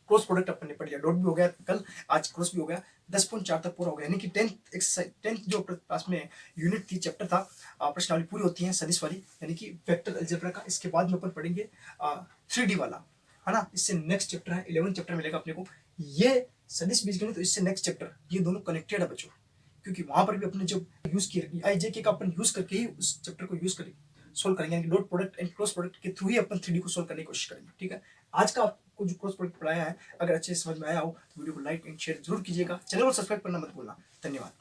क्रॉस प्रोडक्ट अपन ने पढ़ लिया, डॉट भी हो गया कल, आज क्रॉस भी हो गया, 10.4 तक पूरा हो गया। यानी कि 10th एक्सरसाइज 10th जो क्लास में यूनिट थी, चैप्टर था, प्रश्नावली पूरी होती है सदिश वाली, यानी कि वेक्टर अलजेब्रा का। इसके बाद में अपन पढ़ेंगे 3D वाला, है ना। इससे नेक्स्ट चैप्टर है 11th चैप्टर मिलेगा अपने को, ये सदिश बीजगणित, तो इससे नेक्स्ट चैप्टर, ये दोनों कनेक्टेड है बच्चों, क्योंकि वहां पर भी अपने जब यूज किए आई जे के का अपन यूज करके ही उस चैप्टर को यूज करेंगे, सोल्व करेंगे, यानी dot product and cross product के थ्रू ही अपन 3D को सोल्व करने की कोशिश करेंगे, ठीक है। आज का आपको जो क्रॉस प्रोडक्ट पढ़ाया है, अगर अच्छे से समझ में आया हो तो वीडियो को लाइक एंड शेयर जरूर कीजिएगा, चैनल को सब्सक्राइब करना मत भूलना। धन्यवाद।